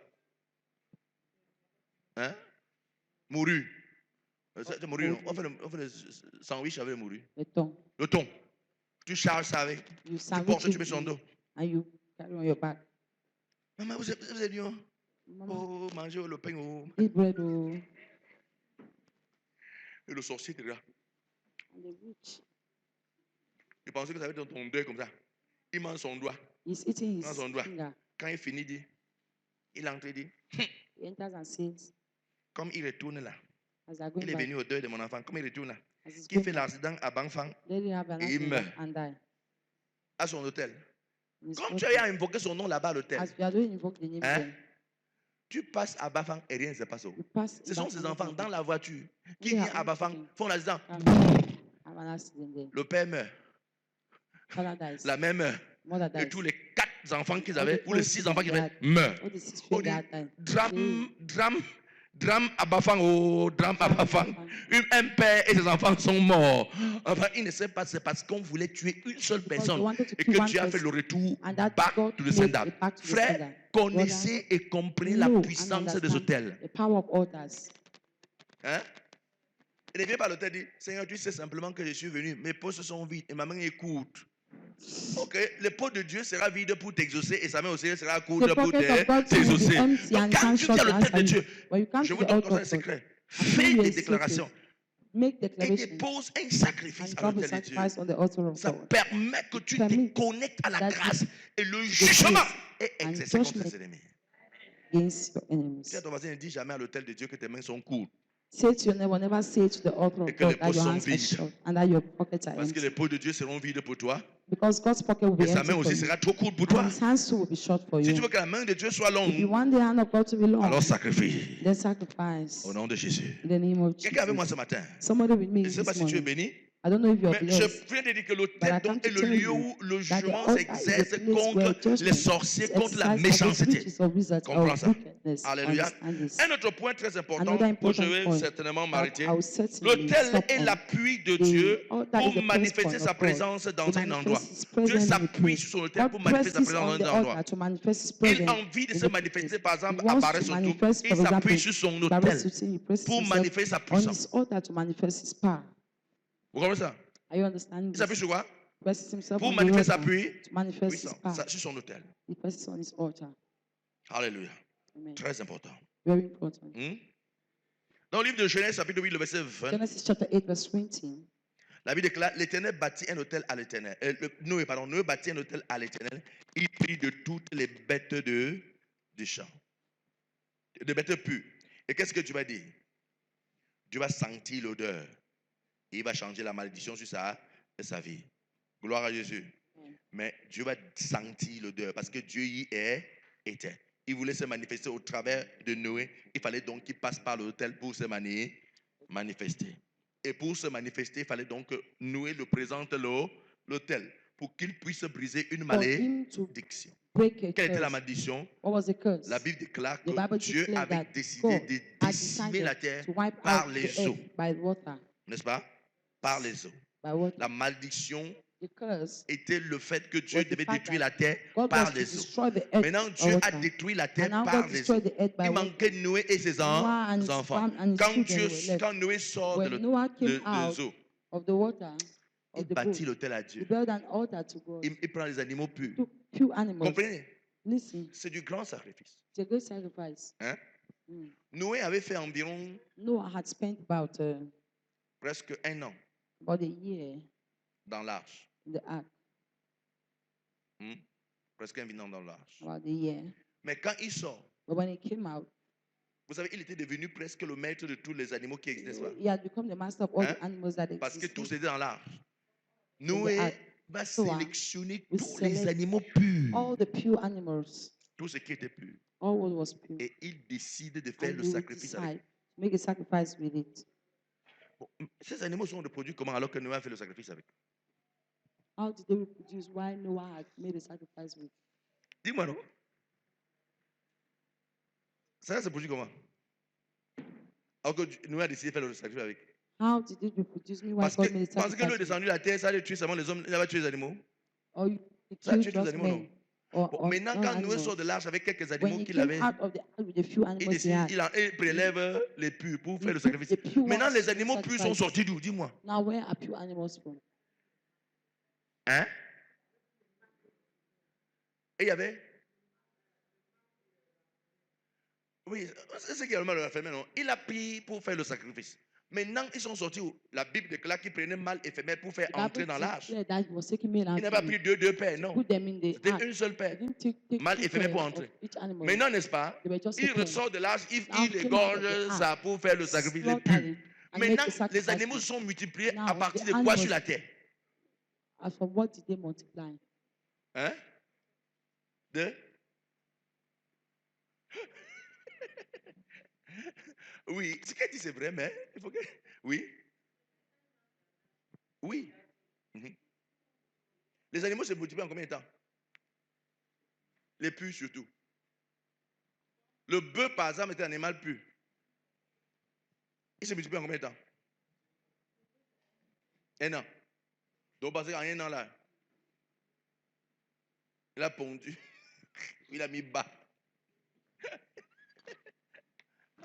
Hein? Morue. C'est morue, non? On fait le sandwich avec le morue. the thong. Le thon. Tu charges ça avec. You Tu portes, sandwich tu mets it sur ton in, dos. and you carry on your back. Maman, vous êtes bien? Mama, Oh, mangez le pain. Oh. eat bread, oh. Et le sorcier était là. And the witch Il pensait que ça avait dans ton deuil comme ça. Il mange son doigt. is eating his Dans son doigt. finger. Quand il finit, il entre et dit, He enters and says, comme il retourne là, as they're going il est back, venu au deuil de mon enfant, comme il retourne là, as he's qui going fait back, l'accident à Bangfang, let him have an Et il accident meurt. and die. à son hôtel. In his Comme tu body. as invoqué son nom là-bas à l'hôtel, As we are doing invoke the name Hein? there, tu passes à Bafang et rien ne se passe. you pass Ce sont back ces and enfants forth. dans la voiture qui They are viennent à all Bafang, children. font l'accident. Have an accident there. Le père meurt, Father dies. la mère meurt, Mother et dies. tous les 4 enfants qu'ils All avaient, the ou les four 6 enfants qu'ils avaient, children meurent. All the six On children dit, at that time. drame à Bafang, oh, drame à Bafang. Un père et ses enfants sont morts. Enfin, il ne sait pas, c'est parce qu'on voulait tuer une seule Because they personne wanted to et kill que one Dieu a fait person. le retour And that back God to the made sender. it back to the Frère, sender. connaissez et comprenez la Know and puissance des understand hôtels. the power of altars. Hein? Il ne vient pas à l'hôtel et dit, Seigneur, tu sais simplement que je suis venu, mes poches sont vides et ma main est courte. Ok, le pot de Dieu sera vide pour t'exaucer et sa main aussi sera The courte pour pocket of God will be t'exaucer. empty Donc and quand can't tu shut viens à the l'hôtel de answer Dieu, you. When you come je to vous the donne altar comme un of God, secret. I Fais tell you des a secret. déclarations Make et declaration dépose un sacrifice and à drop a l'autel de Dieu. sacrifice on the altar of Ça God. permet que tu te permits connectes à la that grâce et le the jugement grace est and exercé contre judgment tes ennemis. against your Si enemies. ton voisin ne dit jamais à l'autel de Dieu que tes mains sont courtes. Say to your neighbor, never say to the altar Et of que les God that poches your sont hands are vides. short and that your pockets are Parce que les empty. poches de Dieu seront vides pour toi. Because God's pocket will Et be sa empty main for aussi you. sera trop courte pour And toi. his hands too will be short for Si tu you. veux que la main de Dieu soit If you longue, want the hand of God to be long, alors sacrifie. then sacrifice Au nom de Jésus. in the name of Quelqu'un avec moi ce Jesus. matin. Somebody with me Je ne sais pas this si tu es morning. béni. I don't know if you're Mais je blessed, viens de dire que but I l'autel come donc to est le tell lieu you où le that the jugement altar is s'exerce the place contre where les judgment sorciers, is contre la exercised against méchanceté. witches or wizards Comprends or ça. wickedness. Alléluia. Understand this. Un autre point très important Another où je important vais point certainement that m'arrêter. I will certainly L'autel stop est on. l'appui de The Dieu altar pour is the place manifester point sa of God présence to dans un endroit. manifest His Dieu presence in a s'appuie place. sur son autel pour God manifester sa presses présence on dans the un endroit. altar to manifest His Il presence a envie de in se a manifester, place. par He exemple, wants apparaît to sur tout. manifest, Il for s'appuie example, sur son Barret autel Sutin, he presses pour himself manifester sa on puissance. his altar to manifest His power. Vous comprenez ça? Are you understanding Il s'appuie this? sur quoi? Presses himself Pour on the manifester sa altar to manifest His puissance power. sur son autel. He presses on His altar. Alléluia. Amen. Très important. Very important. Dans le livre de Genèse, chapitre 8, le verset 20, Genesis chapter 8, verse 20. la Bible déclare, l'Éternel bâtit un autel à l'Éternel. Noé bâtit un autel à l'Éternel. Il prit de toutes les bêtes du champ. De bêtes pures. Et qu'est-ce que Dieu va dire? Dieu va sentir l'odeur. Et il va changer la malédiction sur sa vie. Gloire à Jésus. Mais Dieu va sentir l'odeur parce que Dieu y était. Il voulait se manifester au travers de Noé. Il fallait donc qu'il passe par l'autel pour se manifester. Et pour se manifester, il fallait donc que Noé le présente l'autel pour qu'il puisse briser une For him to malédiction. break a Quelle était la curse. malédiction? What was the curse? La Bible déclare The que Bible Dieu declared avait that décidé God de had décimer la decided terre to wipe par out les the eaux. earth by water. N'est-ce pas? Par les eaux. By water. La malédiction The curse était le fait que Dieu was the devait fact détruire that la terre God par was to les eaux. destroy the earth Maintenant, by Dieu a water. détruit la And terre now par God les eaux. destroyed the earth by Il water. manquait Noé et ses Noah and his enfants. fam- and his Quand, children were left. quand Noé sort When Noah came out des eaux, of the water, il of the bâtit boat, l'autel à he Dieu. built an altar to God. Il prend les animaux purs. Took few animals. Comprenez? Listen, C'est du grand sacrifice. it's a great sacrifice. Hein? Mm. Noé avait fait environ Noah had spent presque un an about a year dans l'arche. in the ark, Presque un an dans l'arche. about a year. Mais quand il sort, But when he came out, vous savez, il était devenu presque le maître de tous les animaux qui existent, n'est-ce pas? he had become the master of all Hein? the animals that Parce que tous existed. étaient dans l'arche. the Noé ark. va So, sélectionner we tous les select animaux purs. All the pure animals, Tout ce qui était pur. all what was pure. Et il décide de faire And le he will sacrifice avec. decide to make a sacrifice with it. Bon, ces animaux sont reproduits comment alors que Noé a fait le sacrifice avec? How did they reproduce? Why Noah had made a sacrifice with? Dis-moi non. Ça se produit comment? Alors que Noé a décidé de faire le sacrifice avec. How did it reproduce? Me? Why Parce God made a que l'eau est sacrifice with? descendue la terre, ça allait tuer seulement les hommes, il va tuer les animaux. Or you Ça a tué killed tous les just animaux, non? men? Or, Bon, or maintenant, non quand Noé animals? sort de l'arche avec quelques When animaux he qu'il came avait, out of the ark with the few il animals he décide, had, il prélève les purs pour faire he le took sacrifice. the pure Maintenant, ones les to do animaux purs sont sacrifice. sortis d'où? Dis-moi. Now where are pure animals from? Hein? Et il y avait. Oui, c'est ce qui est le mal de la femelle, non? Il a pris pour faire le sacrifice. Maintenant, ils sont sortis où? La Bible déclare qu'il prenait mâle et femelle pour faire The entrer Bible dans l'arche. declared that he was taking male Il and n'a pas female, pris deux paires, non. put them in the ark. C'était une seule He paire. didn't take Mâle two et femelle pour pairs of entrer. each animal. Maintenant, n'est-ce pas? They were just Il a pair. ressort de l'arche, il Now came out of égorge the ark, ça pour faire le sacrifice. Les slaughtered purs. it, and make Maintenant, the les sacrifice animaux with. sont multipliés Now, à partir the de quoi animals- sur la terre? As for what did they multiply? Hein? De? Oui, ce qu'elle dit c'est vrai, mais il faut que. Oui. Oui. Mhm. Les animaux se multiplient en combien de temps? Les purs surtout. Le bœuf, par exemple, est un animal pur. Il se multiplie en combien de temps? Un an. Donc, parce qu'en un an là, il a pondu. Il a mis bas.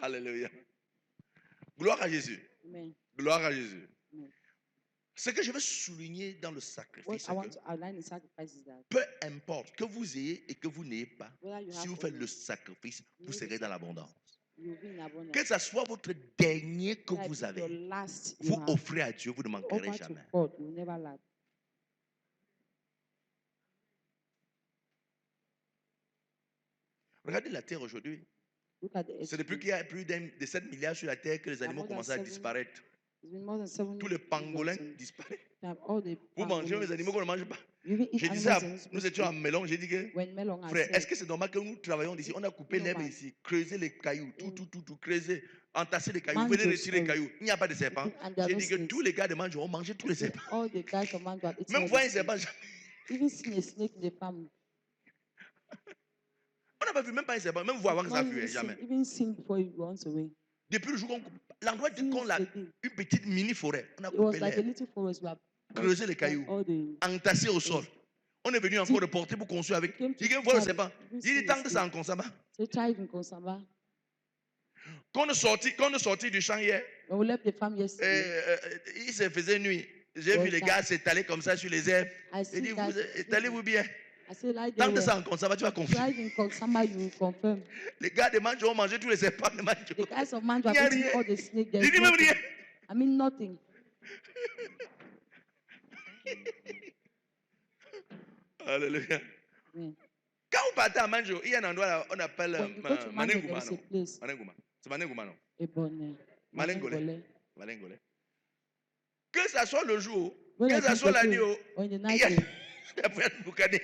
Alléluia. Gloire à Jésus. Amen. Gloire à Jésus. Amen. Ce que je veux souligner dans le What sacrifice, I c'est want que to outline in sacrifice is that peu importe que vous ayez et que vous n'ayez pas, whether you si have vous or faites not, le sacrifice, vous serez dans l'abondance. you will be in abundance. Que ce soit votre dernier que Whether it vous be your avez, last you vous have, offrez à Dieu, vous ne manquerez offer to jamais. God, you will never lack. Regardez la terre aujourd'hui. Look at the C'est depuis extreme. qu'il y a plus de 7 milliards sur la terre que les animaux more than commencent à 7 disparaître. It's been more than 7 Tous les pangolins millions. disparaissent. They have all the Vous mangez les pangolins. animaux qu'on ne mange pas. You even eat Je disais, animals you're not nous supposed to étions à eat. Melon, j'ai dit que, When Melon has frère, est-ce said, que c'est normal que nous travaillons ici? On a coupé No, l'herbe man. ici, creusé les cailloux, tout, Mm. tout, creuser, entasser les cailloux, Man venez just retirer les sorry. cailloux. Il n'y a pas de serpents. And there are J'ai no dit que snakes. tous les gars de Manjo ont mangé tous les So serpents. all the guys of man have eaten Même all voir the un serpent, snakes. Even seen a snake in the farm. on n'a pas vu même pas un serpent, même voir avant que ça Not fuit, jamais. even seen before it runs away. Depuis le jour qu'on coupe, l'endroit Since qu'on a the day, une petite mini forêt, on a it was coupé like a l'herbe, little forest. We have creusé les cailloux, all the entassé au sol. On est venu encore reporter pour construire avec. came to Il vient voir le try- serpent. even Il see dit a tant que ça snake. en consomme. So try in Konsamba. Quand on est sorti du champ hier, When we left the farm yesterday, il se faisait nuit. J'ai vu les gars s'étaler comme ça sur les herbes. I J'ai see dit, guys vous étalez-vous bien. I say like Tant there que were ça en consomme, tu vas confirmer. tried in Konsamba, you will confirm. Les gars de Manjo ont mangé tous les serpents de Manjo. The guys of Manjo Il y a have eaten rien. all the snake. There Il is dit même nothing. rien. I mean nothing. Alléluia. Yeah. Quand vous partez à Manjo, il y a un endroit là, on appelle When you go to Manjo, there Manengouma. is a place. Manengouma. C'est Manengouma, non? Ebonne. Malengolais. Malengolais. Que ça soit le jour, When que I ça think soit of la nuit, it, or in the il night, y a they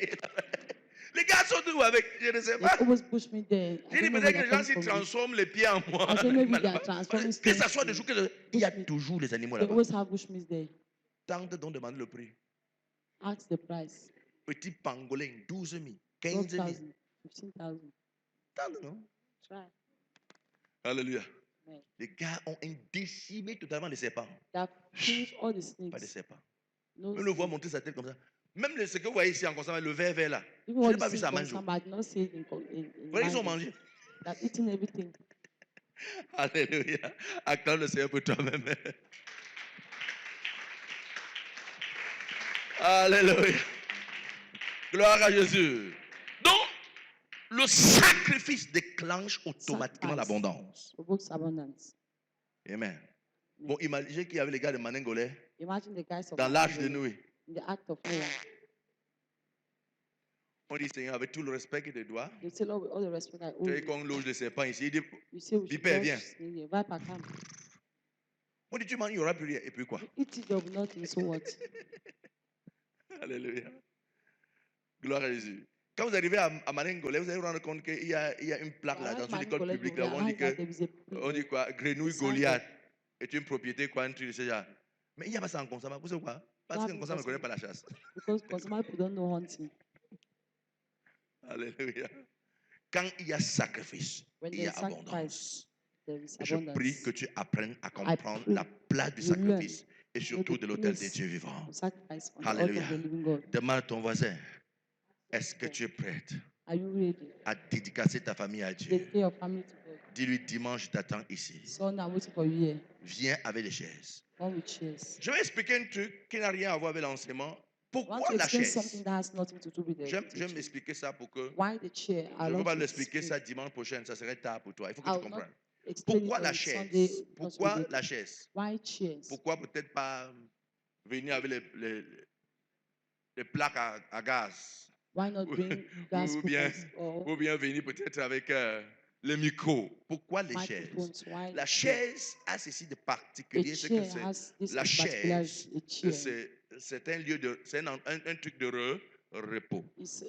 les gars sont où avec? Je ne sais pas. always push me there. I J'ai dit don't know peut-être where que les they're gens coming s'y from. transforment les pieds en moi. I say maybe they are transforming Que ça stones soit to des jours que il y a bushmeat. toujours les animaux They là-bas. always have bushmeat there. Tente donc demander le prix. Ask the price. Petit pangolin, 12 000, 15 000. 12,000, 15,000. Tente, non? Try. Alléluia. Amen. Les gars ont décimé totalement les serpents. They have finished all the Pas de snakes. serpents. No Même le voir snake. monter sa tête comme ça. Même ce que vous voyez ici en consommant, le vert là. Even Je what n'ai you pas vu see ça à in Manjo. Konsamba, I did not see it in Vous voyez, ils ont Manjo. mangé. They have eaten everything. Alléluia. Acclame le Seigneur pour toi-même. Alléluia. Gloire à Jésus. Donc, le sacrifice déclenche automatiquement Sacrifice. l'abondance. Provokes abundance. Amen. Bon, imaginez qu'il y avait les gars de Manengolais Imagine the guys of dans l'arche de Manjo Noé. in the act of Noah. On dit, Seigneur, avec tout le respect que tu dois, They say, Lord, with all the respect I owe tu es you, qu'on loge les serpents ici. Il dit, you say we should Vipère, viens. just snake here. Viper, come. on dit, tu manges, il n'y aura plus rien. Et puis quoi? Eat it, there will be nothing, so what? Alléluia. Gloire à Jésus. Quand vous arrivez à Manengolais, vous allez vous rendre compte qu'il y a une plaque là, dans une école publique. Là, où on dit que, on dit quoi? Grenouille Goliath est une propriété, quoi, un truc de ce genre. Mais il n'y a pas ça en consommation. Vous savez quoi? Parce qu'un consommation ne connaît pas la chasse. Because consumer people don't know hunting. Alléluia. Quand il y a sacrifice, When il y a there's sacrifice, abondance. there is Je abundance. prie que tu apprennes à comprendre pray la place du you learn sacrifice et surtout de l'autel des dieux vivants. Sacrifice on the altar Alléluia. of the living God. Demande à ton voisin, est-ce que tu es prête Are you ready? à dédicacer ta famille à Dieu? Dedicate your family to God. Dis-lui dimanche, je t'attends ici. Son, I'm waiting for you here. Viens avec les chaises. Come with chairs. Je vais expliquer un truc qui n'a rien à voir avec l'enseignement. I want Pourquoi to la explain chaise? something that has nothing to do with the J'aime teaching. expliquer ça pour que Why the chair? je ne veux pas l'expliquer ça dimanche prochain, ça serait tard pour toi. Il faut que I tu will not comprennes. explain Pourquoi it la on chaise? Sunday. Pourquoi la chaise? Why chairs? Pourquoi peut-être pas venir avec les plaques à gaz? Why not bring gas ou bien- cookers or Ou bien venir peut-être avec les micros? Pourquoi les chaises? microphones? Why La the chaise a ceci de A particulier, c'est que chair has this la particular chaise, a chair. c'est un lieu de, c'est un truc de repos. It's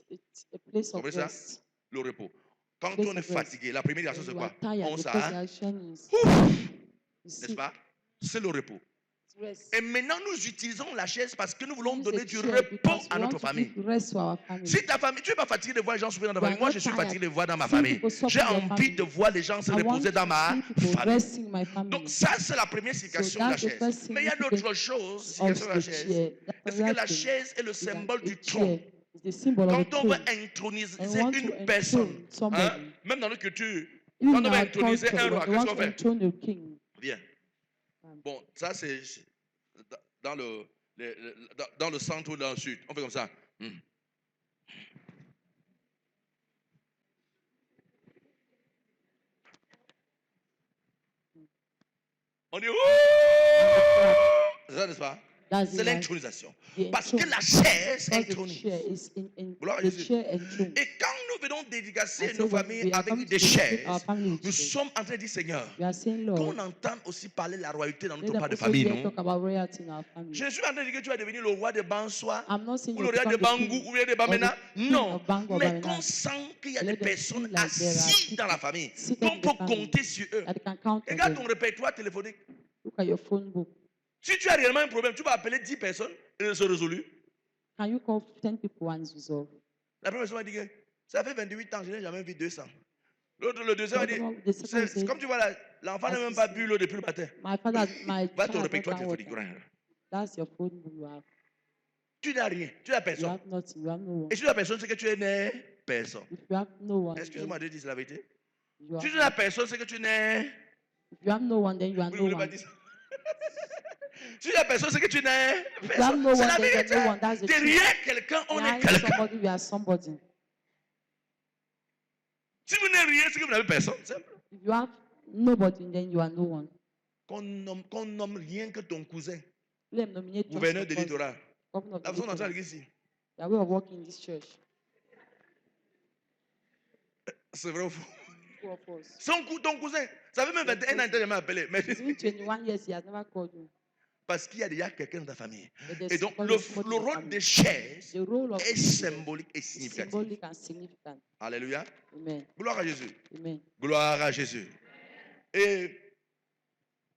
a place of Comprenez ça? rest. Le repos. Quand Place on est of rest. fatigué, la première réaction When c'est you quoi? are tired, On the s'arrête, first reaction is n'est-ce you sit, pas? C'est le repos. rest. Et maintenant, nous utilisons la chaise parce que nous voulons Use donner the du chair repos because à we notre want to famille. give rest to our family. Si ta famille, tu n'es pas fatigué de voir les gens souffrir dans ta You are famille, moi not je suis tired. fatigué de voir dans ma Seeing famille. people suffer J'ai in your envie family. de voir les gens se I want reposer dans to ma see people famille. resting in my family. Donc ça, c'est la première signification de la that's the chaise. first Mais il y a significance d'autres choses, of signification de la the chaise. chair. Parce que la Another thing chaise est le is that symbole a du chair trône. is the symbol of a Quand on veut throne. introniser And we want to une personne, enthrone somebody. hein, même dans notre culture, Even quand in on veut our introniser culture, un roi, when they qu'est-ce want qu'on to fait? enthrone the king. Viens. Bon, ça c'est dans dans le centre ou dans le sud. On fait comme ça. On dit ouh! C'est ça, n'est-ce pas? That's C'est the life. l'intronisation. The Parce que enthronement. la chaise Because the intronise. chair is in Gloire à the Jésus. chair enthroned. Et quand nous venons I dédicacer say nos when familles we are avec coming to des dedicate our chaises, family with nous chairs, sommes en train de dire, Seigneur, we are saying, qu'on Lord, entende aussi parler de la royauté dans let notre them part de also famille, hear non? talk about royalty in our family. Je ne suis pas en train de dire que tu vas devenir le roi de Bansoa, I'm not saying ou you le roi de become the Bangou, king ou le roi de or the Bamena. king Non. of Bangor Mais qu'on Bamina. sent qu'il y a Let des them personnes feel like there are assises dans la people famille, seated qu'on in the peut family compter sur eux. that they can count on Regarde ton them. répertoire téléphonique. Look at your phone book. Si tu as réellement un problème, tu vas appeler 10 personnes et se résolu. Can you call 10 people and it's resolved? La première personne va dire que ça fait 28 ans, je n'ai jamais vu 200. L'autre, le deuxième va Tell dire, them the second will c'est say, comme tu vois là, l'enfant n'a même pas bu l'eau depuis le matin. my Va child ton has not répertoire done téléphonique. water. That's your phone book you have. Tu n'as rien, tu n'as You personne. have nothing, you have no one. Et si la personne, c'est que tu es né personne. If you have no one, Excuse-moi then de dire la vérité. you Si have tu n'as nothing. personne, c'est que tu n'es. If you have no one, then you are Vous ne no voulez pas one. dire ça? Si tu n'as personne, c'est que tu n'es If you have no personne. C'est one, la then you are vérité. no one. That's the truth. Derrière quelqu'un, on est Behind quelqu'un. somebody, we are somebody. Si vous n'êtes rien, c'est que vous n'avez personne. Simple. If you have nobody, then you are no one. Qu'on nomme rien que ton cousin, Let them nominate just gouverneur your de cousin, littoral. governor of La the personne d'entrer à littoral. l'église ici. Their way of working in this church. C'est vrai ou faux? Two of us. Ton cousin, ça fait même 21 ans qu'il t'a jamais appelé. Mais He's been 21 years, he has never called you. parce qu'il y a déjà quelqu'un dans ta famille. But there's Et donc, somebody le in the rôle family. des chaises The role of est the church symbolique et is significatif. symbolic and significant. Alléluia. Amen. Gloire à Jésus. Amen. Gloire à Jésus. Et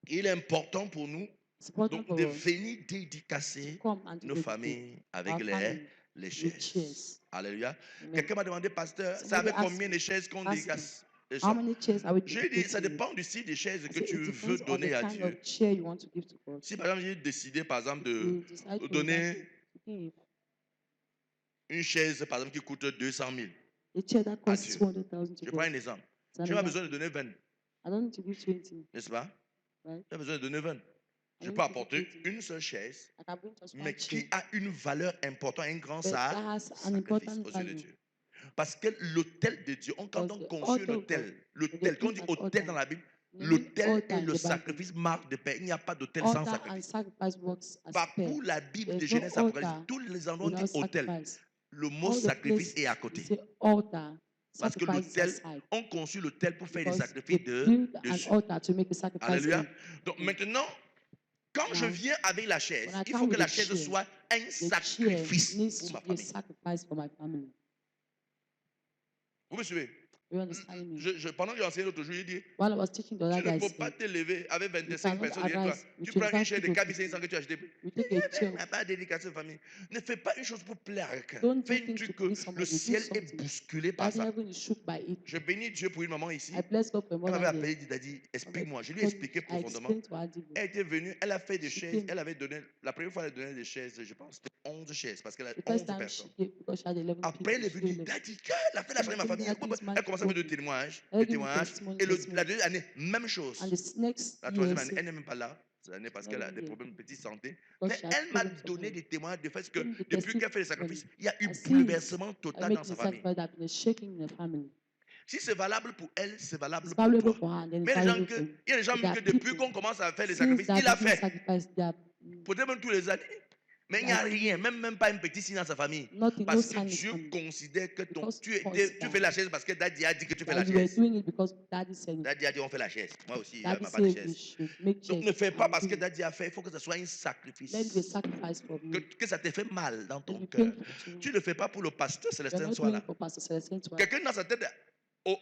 il est important pour nous It's important donc, for de us venir dédicacer to come and nos dedicate familles avec our family les with chaises. chairs. Alléluia. Amen. Quelqu'un m'a demandé, pasteur, ça Somebody fait combien asked de chaises qu'on asked dédicace? How many chairs are we J'ai dit, ça dedicating? dépend du style de chaises I que said, tu it veux depends on the donner à kind Dieu. of chair you want to give to God. Si par exemple j'ai décidé par exemple de You decide to donner give une chaise par exemple qui coûte 200 000, a chair that costs Dieu. 200,000 to je prends God. un exemple. It's an Je n'ai pas example. besoin de donner 20, I don't need to give 20. n'est-ce pas? Right? J'ai besoin de donner 20. I Je don't peux need to apporter give 20. une seule chaise, I can bring just mais one qui chair, a une valeur importante, un grand but that has an sacrifice important aux yeux de value. Dieu. Parce que l'autel de Dieu, quand Because on the construit un altar of God, autel, quand on dit built an autel altar. dans la Bible, The main l'autel altar et in le the Bible. sacrifice marquent de paix. Il n'y a pas d'autel sans Altar and sacrifice. sacrifice works as Par pair. pour la Bible de There's no Genèse Apocalypse, altar tous les endroits où on dit without autel, sacrifice. le mot All the sacrifice place est à you côté. say altar, Parce que sacrifice is l'autel, aside. on conçut l'autel pour faire des Because sacrifices they build an dessus. altar to make a sacrifice Alléluia. in. Donc maintenant, quand je Now, viens avec la chaise, when I il faut come que with la the chaise chair, soit un the chair sacrifice needs pour to ma be a famille. sacrifice for my family. Vous me suivez? You understand me? Pendant que j'enseignais l'autre jour, j'ai dit, While I was teaching the other tu ne peux guys, pas te lever avec 25 cannot personnes derrière toi. arise with Tu prends une 25 chaise de people 4500 que tu as acheté. you take a chair. n'a pas dédicacé aux familles. Ne fais pas une chose pour plaire à quelqu'un. Don't Fais do un things truc to que please le somebody. Do ciel est something bousculé par that ça. heaven is shook by it. Je bénis Dieu pour une maman ici. I bless God for a Elle m'avait mother appelé, there. elle a dit, explique-moi. Je lui ai expliqué I profondément. explained to her deeply. Elle était venue, elle a fait des She chaises. came. Elle avait donné, la première fois, elle a donné des chaises, je pense, c'était 11 chaises, parce qu'elle a The 11 first time she personnes. gave, because she had 11 Après, elle est people, she venue, gave elle a 11. dit qu'elle a fait la chambre de ma famille. Elle commence à faire des témoignages. Elle Des gave me témoignages. testimony, Et la testimony. deuxième année, même chose. And the next La year, troisième année, same. elle n'est même pas là. Cette année parce qu'elle a des Yeah. problèmes de petite santé. Because Mais she had elle m'a problems of donné health. des témoignages de fait que Gave me the depuis qu'elle fait les testimony. sacrifices, il y a eu I see bouleversement I total make dans the sa famille. sacrifice that has been shaking in the family. Si c'est valable pour elle, c'est valable It's pour valuable toi. for her, and then Mais it's il y a des gens valuable que, for you. il y a des gens But there que are depuis people, qu'on commence à faire les since sacrifices, they il a have been fait. sacrificed, they are Peut-être même tous les années. Mais il n'y a rien, même pas un petit signe dans sa famille. nothing, no Parce que sign is Dieu coming. considère que Because tu consider fais la chaise parce que Daddy a dit que tu fais la that you were chaise. doing it because daddy said it. Daddy a dit on fait la chaise. Moi aussi, Daddy ma part de said we chaise. should make Donc chairs ne fais pas and parce do que it. Daddy a fait, il faut que ce soit un sacrifice. Let it be a sacrifice for me. Que ça te fait mal dans Let ton it be cœur. painful to you. Tu ne le fais pas pour le pasteur You're Célestin not soit doing là. it for Pastor Celestine to have. Quelqu'un dans sa tête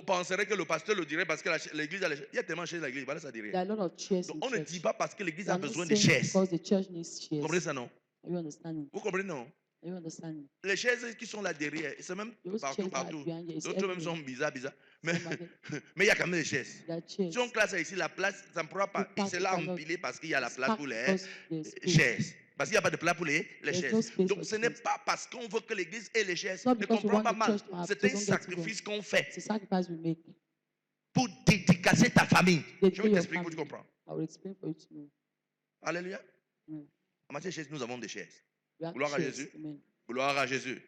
penserait que le pasteur le dirait parce que l'église a les chaises. Il y a tellement de chaises dans l'église, voilà, ça dit There rien. are a lot of chairs Donc in on ne church. dit pas parce que l'église We a are not besoin de saying chaises. because the church needs Vous comprenez chairs. ça, non? Are you understanding? Vous comprenez, non? Are you understanding? Les chaises qui sont là derrière, c'est même Those partout, chairs are partout. behind you. It's D'autres même everywhere. sont bizarres. Mais Some are there. mais il y a quand même des chaises. There are chairs. Si on classe ici, la place, ça ne pourra pas. The park C'est là cannot- empilé parce qu'il y a la It's place packed pour les because there's space. chaises. Parce qu'il n'y a pas de place pour les There's chaises. no space Donc for ce n'est chairs. pas parce qu'on veut que l'église ait les chaises. It's not Ne because we comprends want pas the mal. church to have. C'est Don't un get it wrong. sacrifice qu'on fait It's a sacrifice we make. pour dédicacer ta famille. Je Dedicate vais your t'expliquer pour que tu family. comprends. I will explain for you to know. Alléluia. Mm. En matière de chaises, nous avons des chaises. We have Gloire à chairs. Jésus. Amen. Gloire à Jésus.